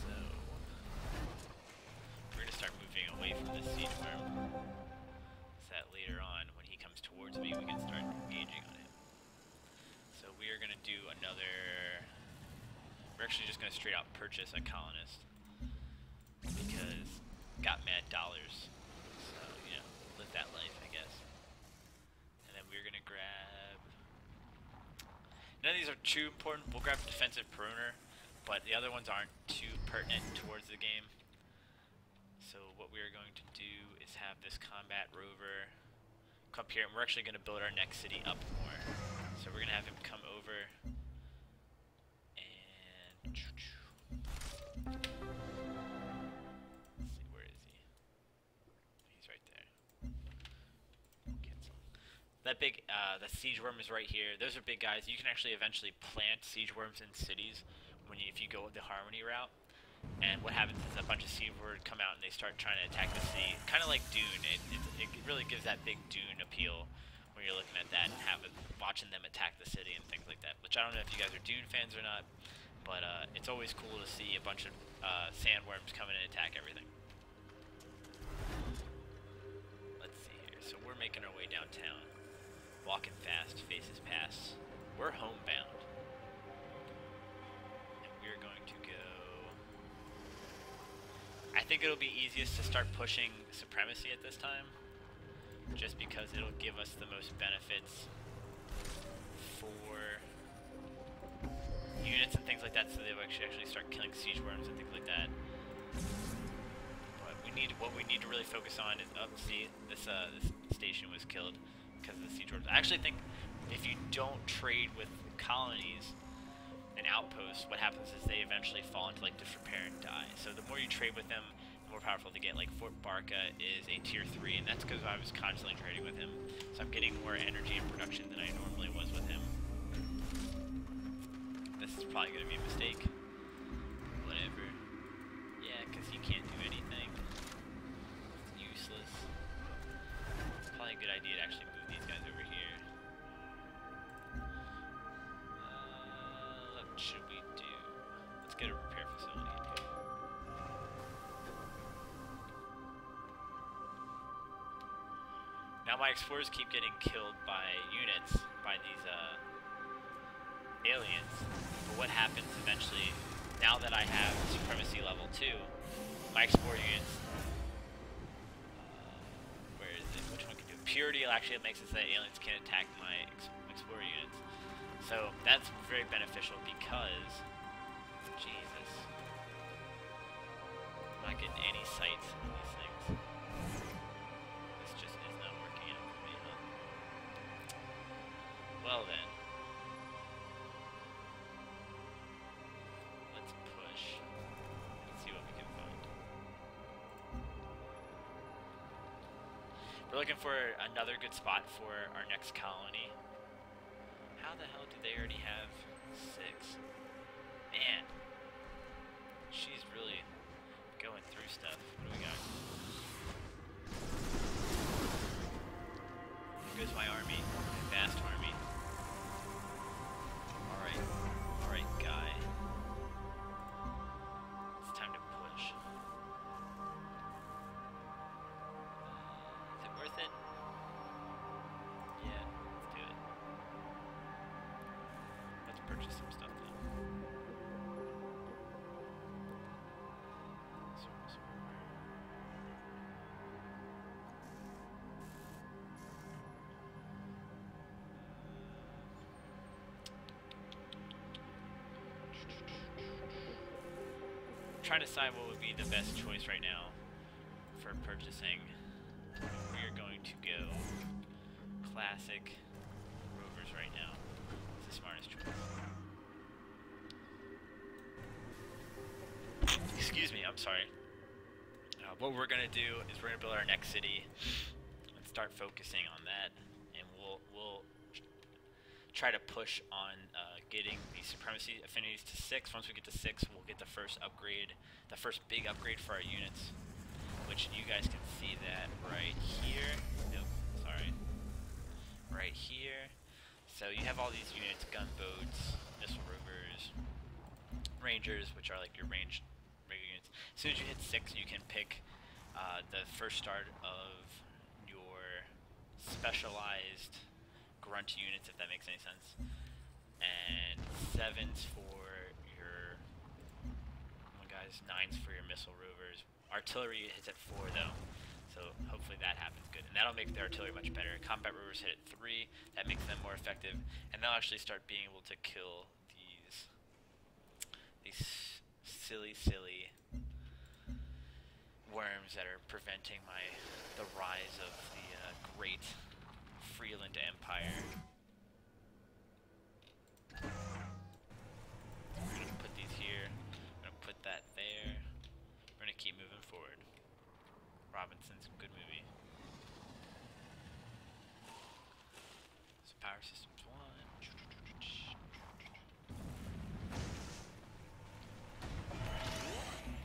Speaker 1: So we're gonna start moving away from this siege worm, so that later on when he comes towards me we can start engaging on him. So we are gonna do another. We're actually just going to straight out purchase a colonist because got mad dollars, so you know, live that life, I guess. And then we're going to grab. None of these are too important. We'll grab defensive Peroner, but the other ones aren't too pertinent towards the game. So what we are going to do is have this combat rover come up here, and we're actually going to build our next city up more. So we're going to have him come over. Let's see, where is he? He's right there. Cancel. That big, the siege worm is right here. Those are big guys. You can actually eventually plant siege worms in cities if you go the Harmony route. And what happens is a bunch of siege worms come out and they start trying to attack the city. Kind of like Dune. It really gives that big Dune appeal when you're looking at that and watching them attack the city and things like that. Which I don't know if you guys are Dune fans or not. But it's always cool to see a bunch of sandworms come in and attack everything. Let's see here. So we're making our way downtown. Walking fast, faces past. We're homebound. And we're going to go. I think it'll be easiest to start pushing supremacy at this time. Just because it'll give us the most benefits for units and things like that, so they'll actually start killing siege worms and things like that. But what we need to really focus on is see this station was killed because of the siege worms. I actually think if you don't trade with colonies an outpost, what happens is they eventually fall into like disrepair and die. So the more you trade with them, the more powerful they get. Like Fort Barca is a tier 3, and that's because I was constantly trading with him. So I'm getting more energy and production than I normally was with him. This is probably going to be a mistake. Whatever. Yeah, because he can't do anything. It's useless. It's probably a good idea to actually move these guys over here. What should we do? Let's get a repair facility in here. Now my explorers keep getting killed by units, by these aliens. But what happens eventually, now that I have supremacy level 2, my explorer units, where is it? Which one can do it? Purity actually makes it so that aliens can't attack my explorer units. So that's very beneficial because, Jesus, I'm not getting any sights on these things. This just is not working out for me, huh? Well then. Let's push and see what we can find. We're looking for another good spot for our next colony. How the hell do they already have 6? Man. She's really going through stuff. What do we got? Here goes my army. My vast army. Alright. Alright, guy. It's time to push. Is it worth it? Yeah, let's do it. Let's purchase some stuff then. I'm trying to decide what would be the best choice right now for purchasing. We are going to go classic rovers right now. It's the smartest choice. Excuse me, I'm sorry. What we're gonna do is we're gonna build our next city and start focusing on that, and we'll try to push on getting the supremacy affinities to 6. Once we get to 6, we'll get the first upgrade, the first big upgrade for our units, which you guys can see that right here. Nope, sorry. Right here. So you have all these units: gunboats, missile rovers, rangers, which are like your ranged regular units. As soon as you hit 6, you can pick the first start of your specialized grunt units, if that makes any sense. And 7s for your, oh my guys, 9s for your missile rovers. Artillery hits at 4 though, so hopefully that happens good. And that'll make the artillery much better. Combat rovers hit at 3, that makes them more effective. And they'll actually start being able to kill these silly worms that are preventing the rise of the great Freeland Empire. We're gonna put these here. We're gonna put that there. We're gonna keep moving forward. Robinson's a good movie. So power systems 1.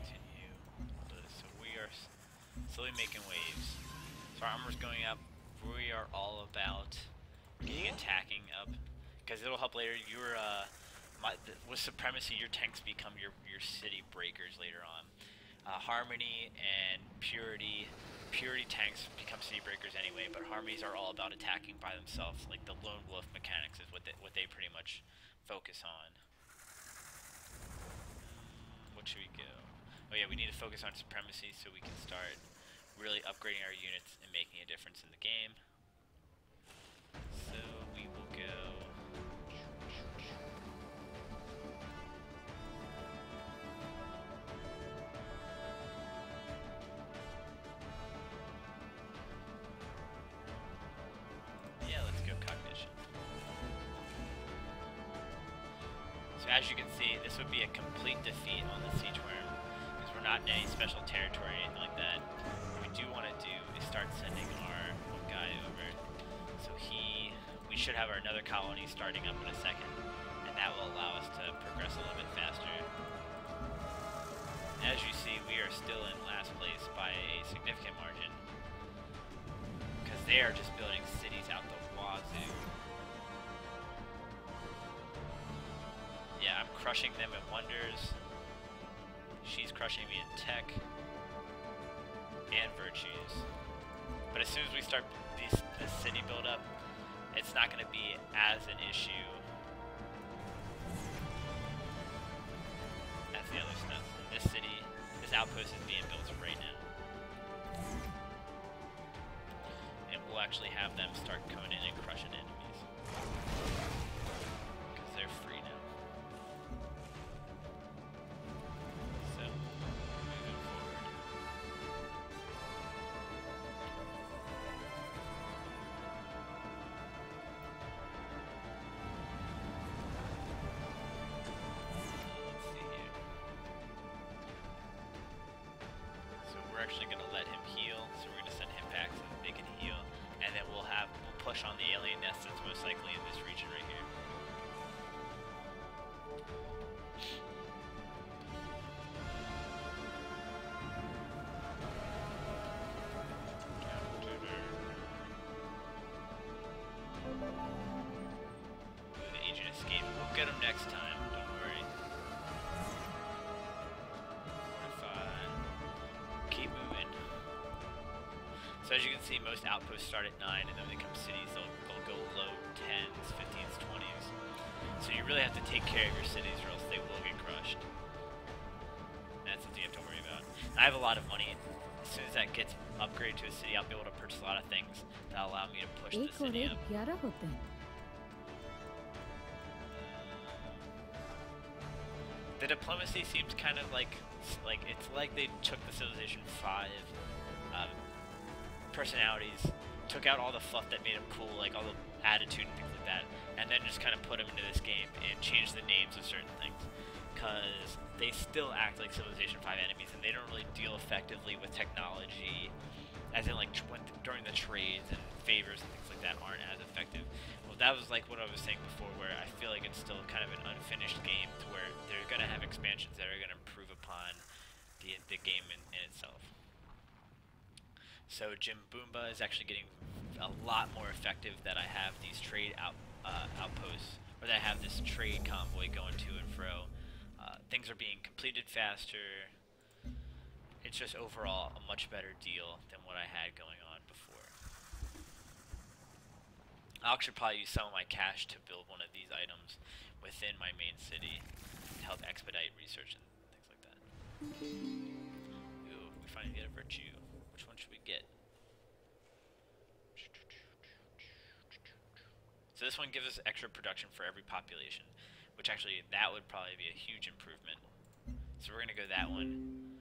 Speaker 1: Continue. So we are slowly making waves. So our armor's going up. We are all about getting attacking up, because it'll help later. With supremacy, your tanks become your city breakers later on. Harmony and Purity tanks become city breakers anyway, but Harmonies are all about attacking by themselves. Like the lone wolf mechanics is what they pretty much focus on. What should we go? Oh yeah, we need to focus on supremacy so we can start really upgrading our units and making a difference in the game. So we will go. Yeah, let's go cognition. So as you can see, this would be a complete defeat on the Siege Worm, because we're not in any special territory or anything like that. What we do want to do is start sending our one guy over. So we should have another colony starting up in a second, and that will allow us to progress a little bit faster. As you see, we are still in last place by a significant margin, because they are just building cities out the wazoo. Yeah, I'm crushing them in wonders. She's crushing me in tech and virtues. But as soon as we start this city build up, it's not going to be as an issue as the other stuff. This city, this outpost is being built right now. And we'll actually have them start coming in and crushing enemies, because they're free now. So, moving forward. Let's see here. So we're actually going to let him heal, so we're going to send him back so that they can heal, and then we'll push on the alien nest that's most likely in this region right here. The agent escaped. We'll get him next time, don't worry. Keep moving. So as you can see, most outposts start at 9, and then when they become cities, they'll go low 10s, 15s, 20s. So you really have to take care of your cities, or else they will get crushed. That's something you have to worry about. I have a lot of money. As soon as that gets upgraded to a city, I'll be able to purchase a lot of things that allow me to push the city up. The diplomacy seems kind of like it's like they took the Civilization 5 personalities, took out all the fluff that made them cool, like all the attitude and things like that, and then just kind of put them into this game and changed the names of certain things, because they still act like Civilization 5 enemies, and they don't really deal effectively with technology, as in like during the trades and favors and things like that aren't as effective. Well, that was like what I was saying before, where I feel like it's still kind of an unfinished game, to where they're going to have expansions that are going to improve upon the game in itself. So Jim Boomba is actually getting a lot more effective that I have these trade outposts, or that I have this trade convoy going to and fro. Things are being completed faster. It's just overall a much better deal than what I had going on before. I'll actually probably use some of my cash to build one of these items within my main city to help expedite research and things like that. Ooh, we finally get a virtue. Which one should we get? So this one gives us extra production for every population, which actually, that would probably be a huge improvement. So we're going to go that one,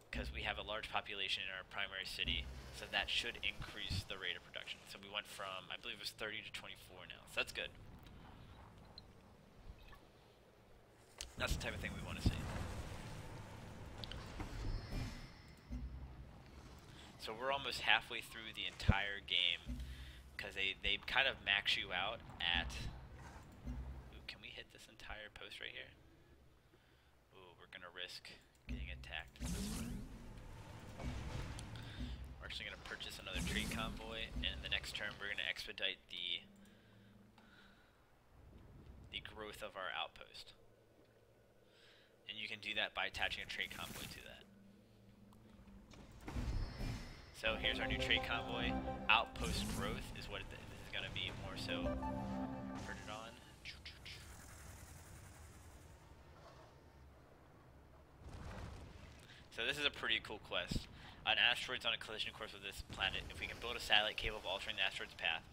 Speaker 1: because we have a large population in our primary city, so that should increase the rate of production. So we went from, I believe it was 30 to 24 now, so that's good. That's the type of thing we want to see. So we're almost halfway through the entire game, because they kind of max you out at... Ooh, can we hit this entire post right here? Ooh, we're going to risk getting attacked. We're actually going to purchase another trade convoy, and in the next turn we're going to expedite the growth of our outpost. And you can do that by attaching a trade convoy to that. So here's our new trade convoy. Outpost growth is what this is going to be more so. Turn it on. So this is a pretty cool quest. An asteroid's on a collision course with this planet. If we can build a satellite capable of altering the asteroid's path.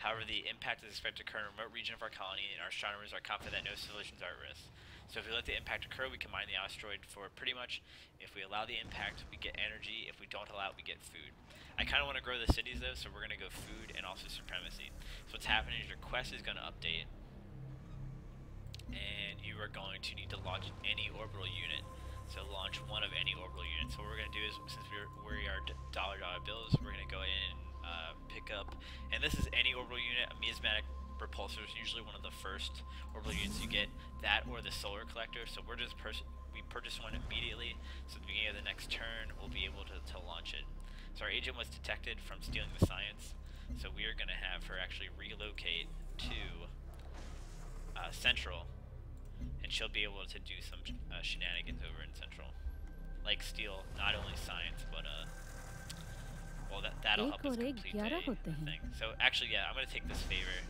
Speaker 1: However, the impact is expected to occur in a remote region of our colony, and our astronomers are confident that no civilizations are at risk. So if we let the impact occur, we can mine the asteroid for pretty much, if we allow the impact, we get energy. If we don't allow it, we get food. I kind of want to grow the cities though, so we're going to go food and also supremacy. So what's happening is your quest is going to update. and you are going to need to launch any orbital unit. So launch one of any orbital unit. So what we're going to do is, since we are dollar bills, we're going to go in and pick up, and this is any orbital unit. A miasmatic repulsor is usually one of the first orbital units you get, that or the solar collector. So we're just we purchase one immediately, so at the beginning of the next turn we'll be able to launch it. So our agent was detected from stealing the science, so we are going to have her actually relocate to Central, and she'll be able to do some shenanigans over in Central, like steal not only science, but well, that'll help us complete the thing. So actually, yeah, I'm gonna take this favor,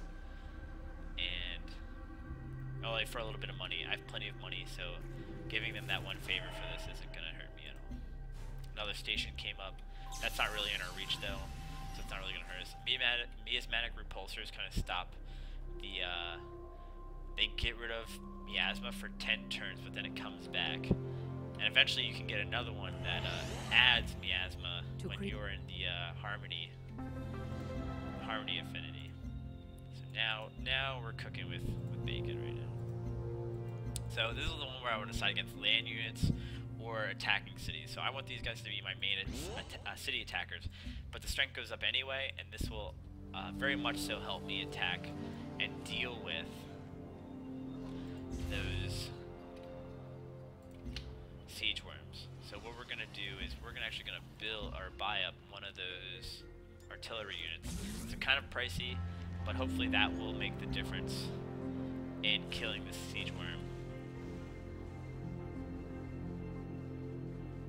Speaker 1: and only for a little bit of money. I have plenty of money, so giving them that one favor for this isn't gonna hurt me at all. Another station came up. That's not really in our reach though, so it's not really gonna hurt us. Miasmatic repulsors kind of stop the they get rid of miasma for 10 turns, but then it comes back. And eventually you can get another one that adds miasma when you're in the Harmony affinity. So now we're cooking with bacon right now. So this is the one where I would decide against land units or attacking cities. So I want these guys to be my main city attackers, but the strength goes up anyway, and this will very much so help me attack and deal with those siege worms. So what we're gonna do is we're actually gonna build or buy up one of those artillery units. It's kind of pricey, but hopefully that will make the difference in killing this siege worm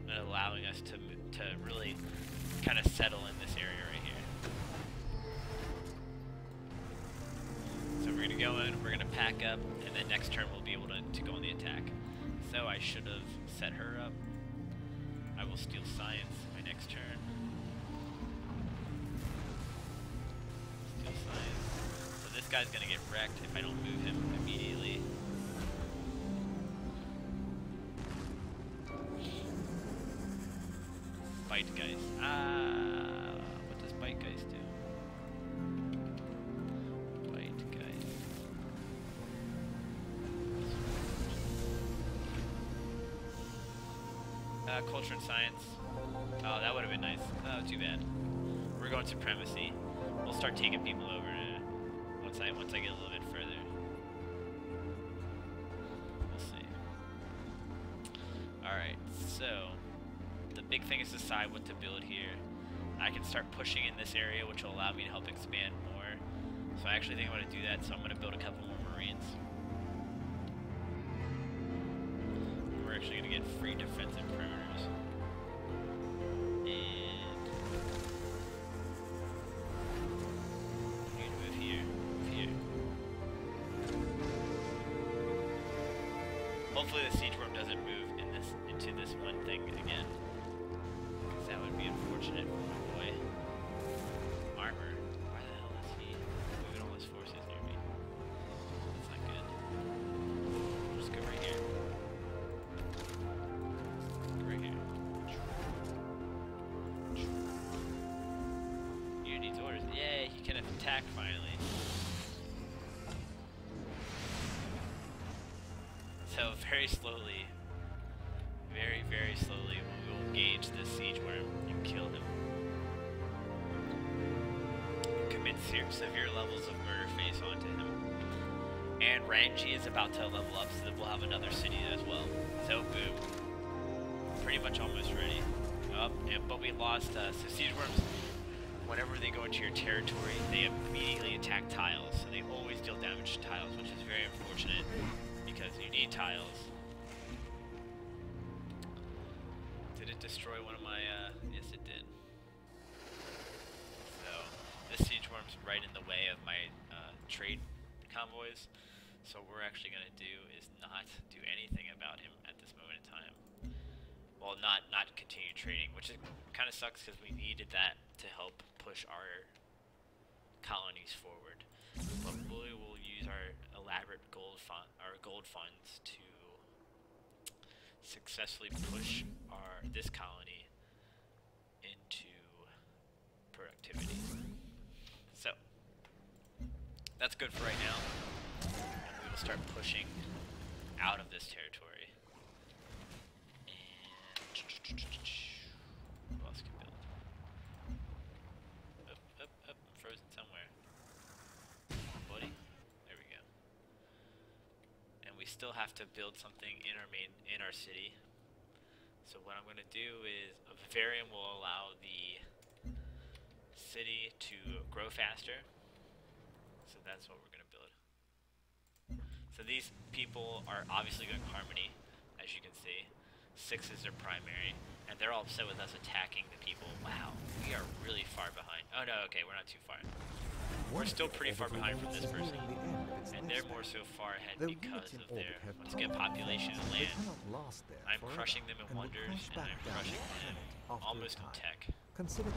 Speaker 1: and allowing us to really kind of settle in this area right here. So we're gonna go in, we're gonna pack up, and then next turn we'll be able to go on the attack. So I should have set her up. I will steal science my next turn. Steal science. So this guy's gonna get wrecked if I don't move him immediately. Bite Geist. What does Bite Geist do? Culture and science. Oh, that would have been nice. Oh, too bad. We're going supremacy. We'll start taking people over once I get a little bit further. We'll see. Alright, so the big thing is to decide what to build here. I can start pushing in this area, which will allow me to help expand more. So I actually think I'm going to do that, so I'm going to build a couple more Marines. We're actually going to get free defensive perimeters. And we need to move here, Hopefully the siege worm doesn't move into this one thing again, because that would be unfortunate for my boy. Armor. Why the hell is he moving all his forces near me? That's not good. We'll just go right here. Right here. Unit needs orders. Yay, he can attack finally. So very slowly, very slowly, we will engage this siege worm and kill him. Commit severe levels of murder face onto him. And Ranji is about to level up, so that we'll have another city as well. So boom. Pretty much almost ready. But we lost, so siege worms, whenever they go into your territory, they immediately attack tiles. So they always deal damage to tiles, which is very unfortunate, because you need tiles. Did it destroy one of my, yes it did. So, this siege worm's right in the way of my trade convoys. So what we're actually going to do is not do anything about him at this moment in time. Well, not continue trading, which kind of sucks because we needed that to help push our colonies forward. But we will use our elaborate gold funds to successfully push this colony into productivity. So that's good for right now, and we will start pushing out of this territory. And who else can build? Up, I'm frozen somewhere. Come on, buddy. There we go. And we still have to build something in our city. So what I'm gonna do is a Vivarium will allow the city to grow faster. So that's what we're gonna build. So these people are obviously going Harmony, as you can see. 6 is their primary, and they're all upset with us attacking the people. Wow, we are really far behind. Oh no, okay, we're not too far. We're still pretty far behind from this person, and they're more so far ahead because of their, once again, population and land. I'm crushing them in wonders, and I'm crushing them almost in tech.
Speaker 2: Consider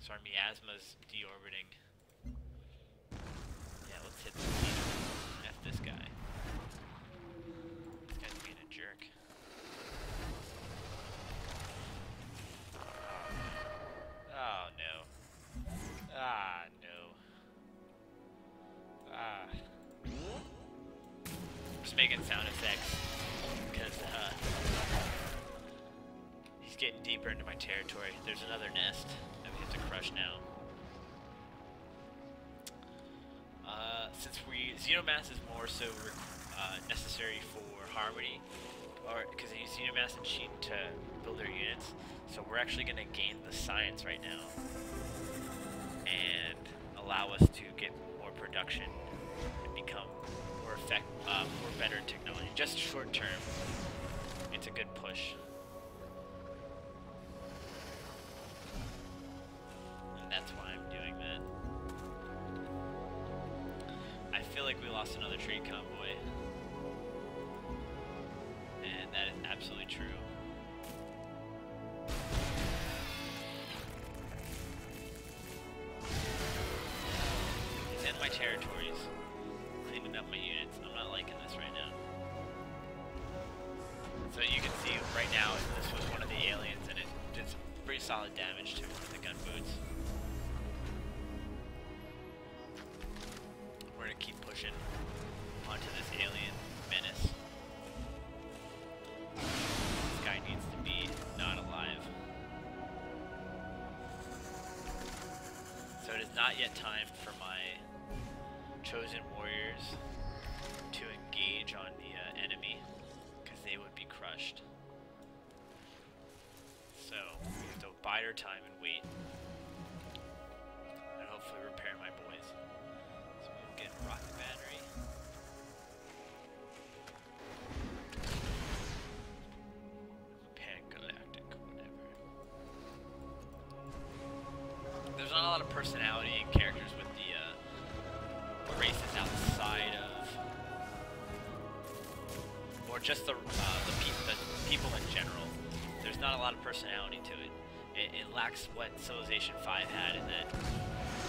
Speaker 1: So our miasma's deorbiting. Yeah, let's hit this. F this guy. This guy's being a jerk. Oh no. Ah, no. Ah. I'm just making sound effects because he's getting deeper into my territory. There's another nest that we have to crush now. Since Xenomass is more so necessary for Harmony, or because they use Xenomass and Sheep to build their units, so we're actually going to gain the science right now and allow us to get more production and become more better technology. Just short term, it's a good push. And that's why I'm doing that. I feel like we lost another trade convoy. And that is absolutely true. He's in my territories, cleaning up my units. I'm not liking this right now. So you can see right now, this was one of the aliens, and it did some pretty solid damage to one of the gunboats. We're gonna keep pushing onto this alien menace. This guy needs to be not alive. So it is not yet time for my chosen warriors to engage on the enemy, because they would be crushed. So we have to bide our time and wait, and hopefully repair my boys. So we'll get a rocket battery. Pan-galactic, whatever. There's not a lot of personality and characters with the races outside of, or just the people in general. There's not a lot of personality to it. It lacks what Civilization 5 had, in that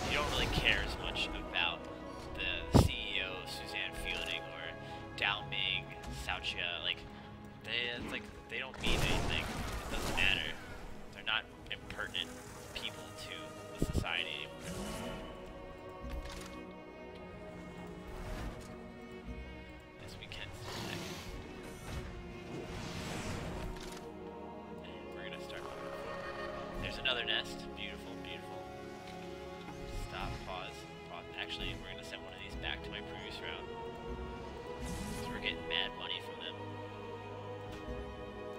Speaker 1: you don't really care as much about the CEO, Suzanne Fielding, or Dao Ming, Cao Chia. They don't mean anything. It doesn't matter. They're not impertinent people to the society anymore. Yes, we can select. And we're gonna start moving forward. There's another nest. Beautiful, beautiful. Stop, pause, pause. Actually, we're gonna send one of these back to my previous route. So we're getting mad money from them.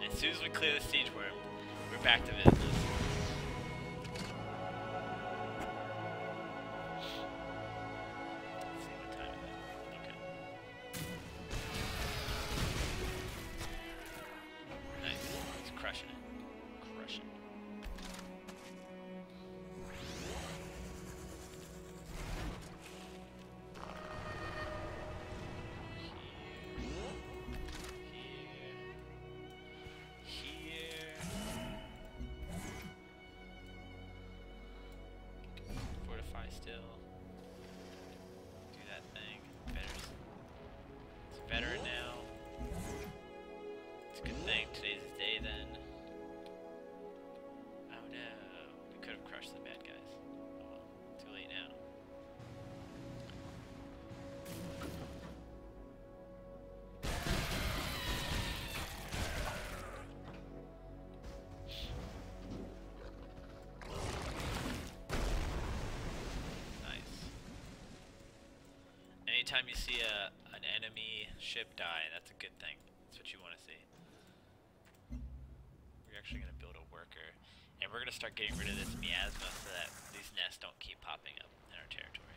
Speaker 1: And as soon as we clear the siege worm, we're back to business. Let's see what time it is. Okay. Nice. It's crushing it. Crushing it. Here. Fortify still. Do that thing. Better. It's better now. It's a good thing today's his day then. Oh no. We could have crushed the bad guys. Oh well. Too late now. anytime you see an enemy ship die, that's a good thing. That's what you want to see. We're actually going to build a worker. And we're going to start getting rid of this miasma so that these nests don't keep popping up in our territory.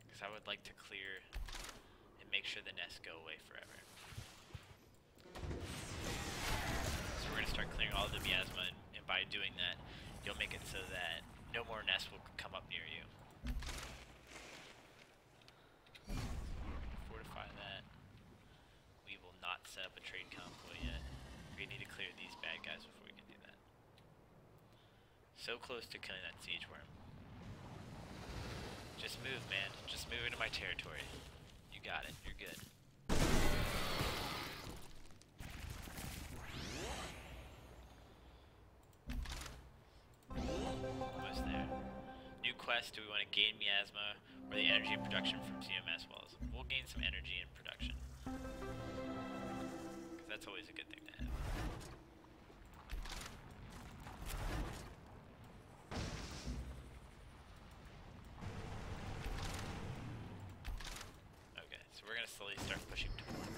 Speaker 1: Because I would like to clear and make sure the nests go away forever. So we're going to start clearing all the miasma, and by doing that, you'll make it so that no more nests will come up near you. Fortify that. We will not set up a trade convoy yet. We need to clear these bad guys before we can do that. So close to killing that siege worm. Just move, man. Just move into my territory. You got it. You're good. Almost there. New quest. Do we want to gain miasma or the energy production from CMS wells? We'll gain some energy and production. Because that's always a good thing to have. Okay, so we're going to slowly start pushing toward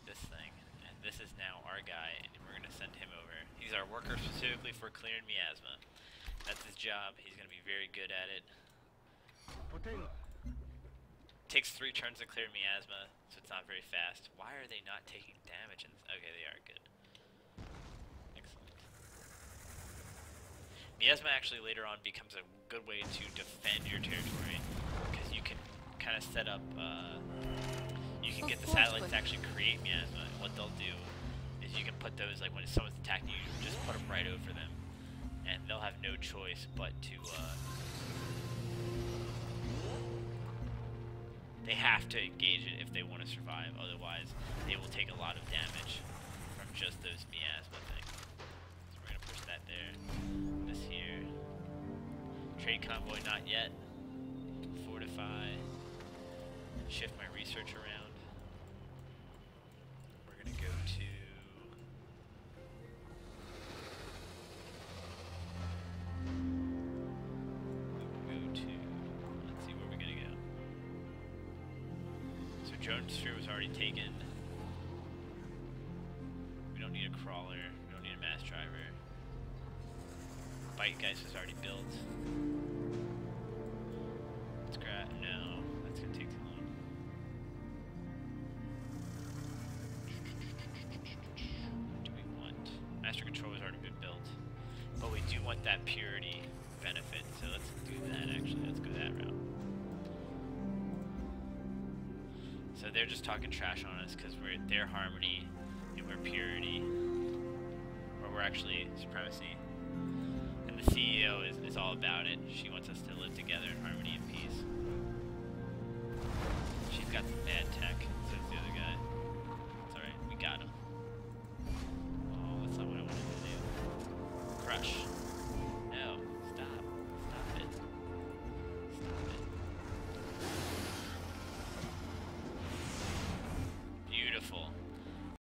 Speaker 1: this thing. And this is now our guy, and we're going to send him over. He's our worker specifically for clearing miasma. That's his job. He's going to be very good at it. Takes 3 turns to clear miasma, so it's not very fast. Why are they not taking damage? Okay, they are good. Excellent. Miasma actually later on becomes a good way to defend your territory, because you can kind of set up, you can get the satellites to actually create miasma, and what they'll do is you can put those, like when someone's attacking you, just put them right over them, and they'll have no choice but to, they have to engage it if they want to survive, otherwise they will take a lot of damage from just those miasma things. So we're going to push that there. This here. Trade convoy not yet. Fortify. Shift my research around. We're going to go to... let's see where we're going to go. So drone sphere was already taken. We don't need a crawler. We don't need a mass driver. Bite Geist was already built. Let's grab. No, that's gonna take too long. What do we want? Master Control has already been built, but we do want that purity benefit. So let's do that. Actually, let's go that route. So they're just talking trash on us because we're their harmony and we're purity, or we're actually supremacy. And the CEO is all about it. She wants us to live together in harmony and peace. She's got some bad tech, so does the other guy. It's alright, we got him. Oh, that's not what I wanted to do. Crush.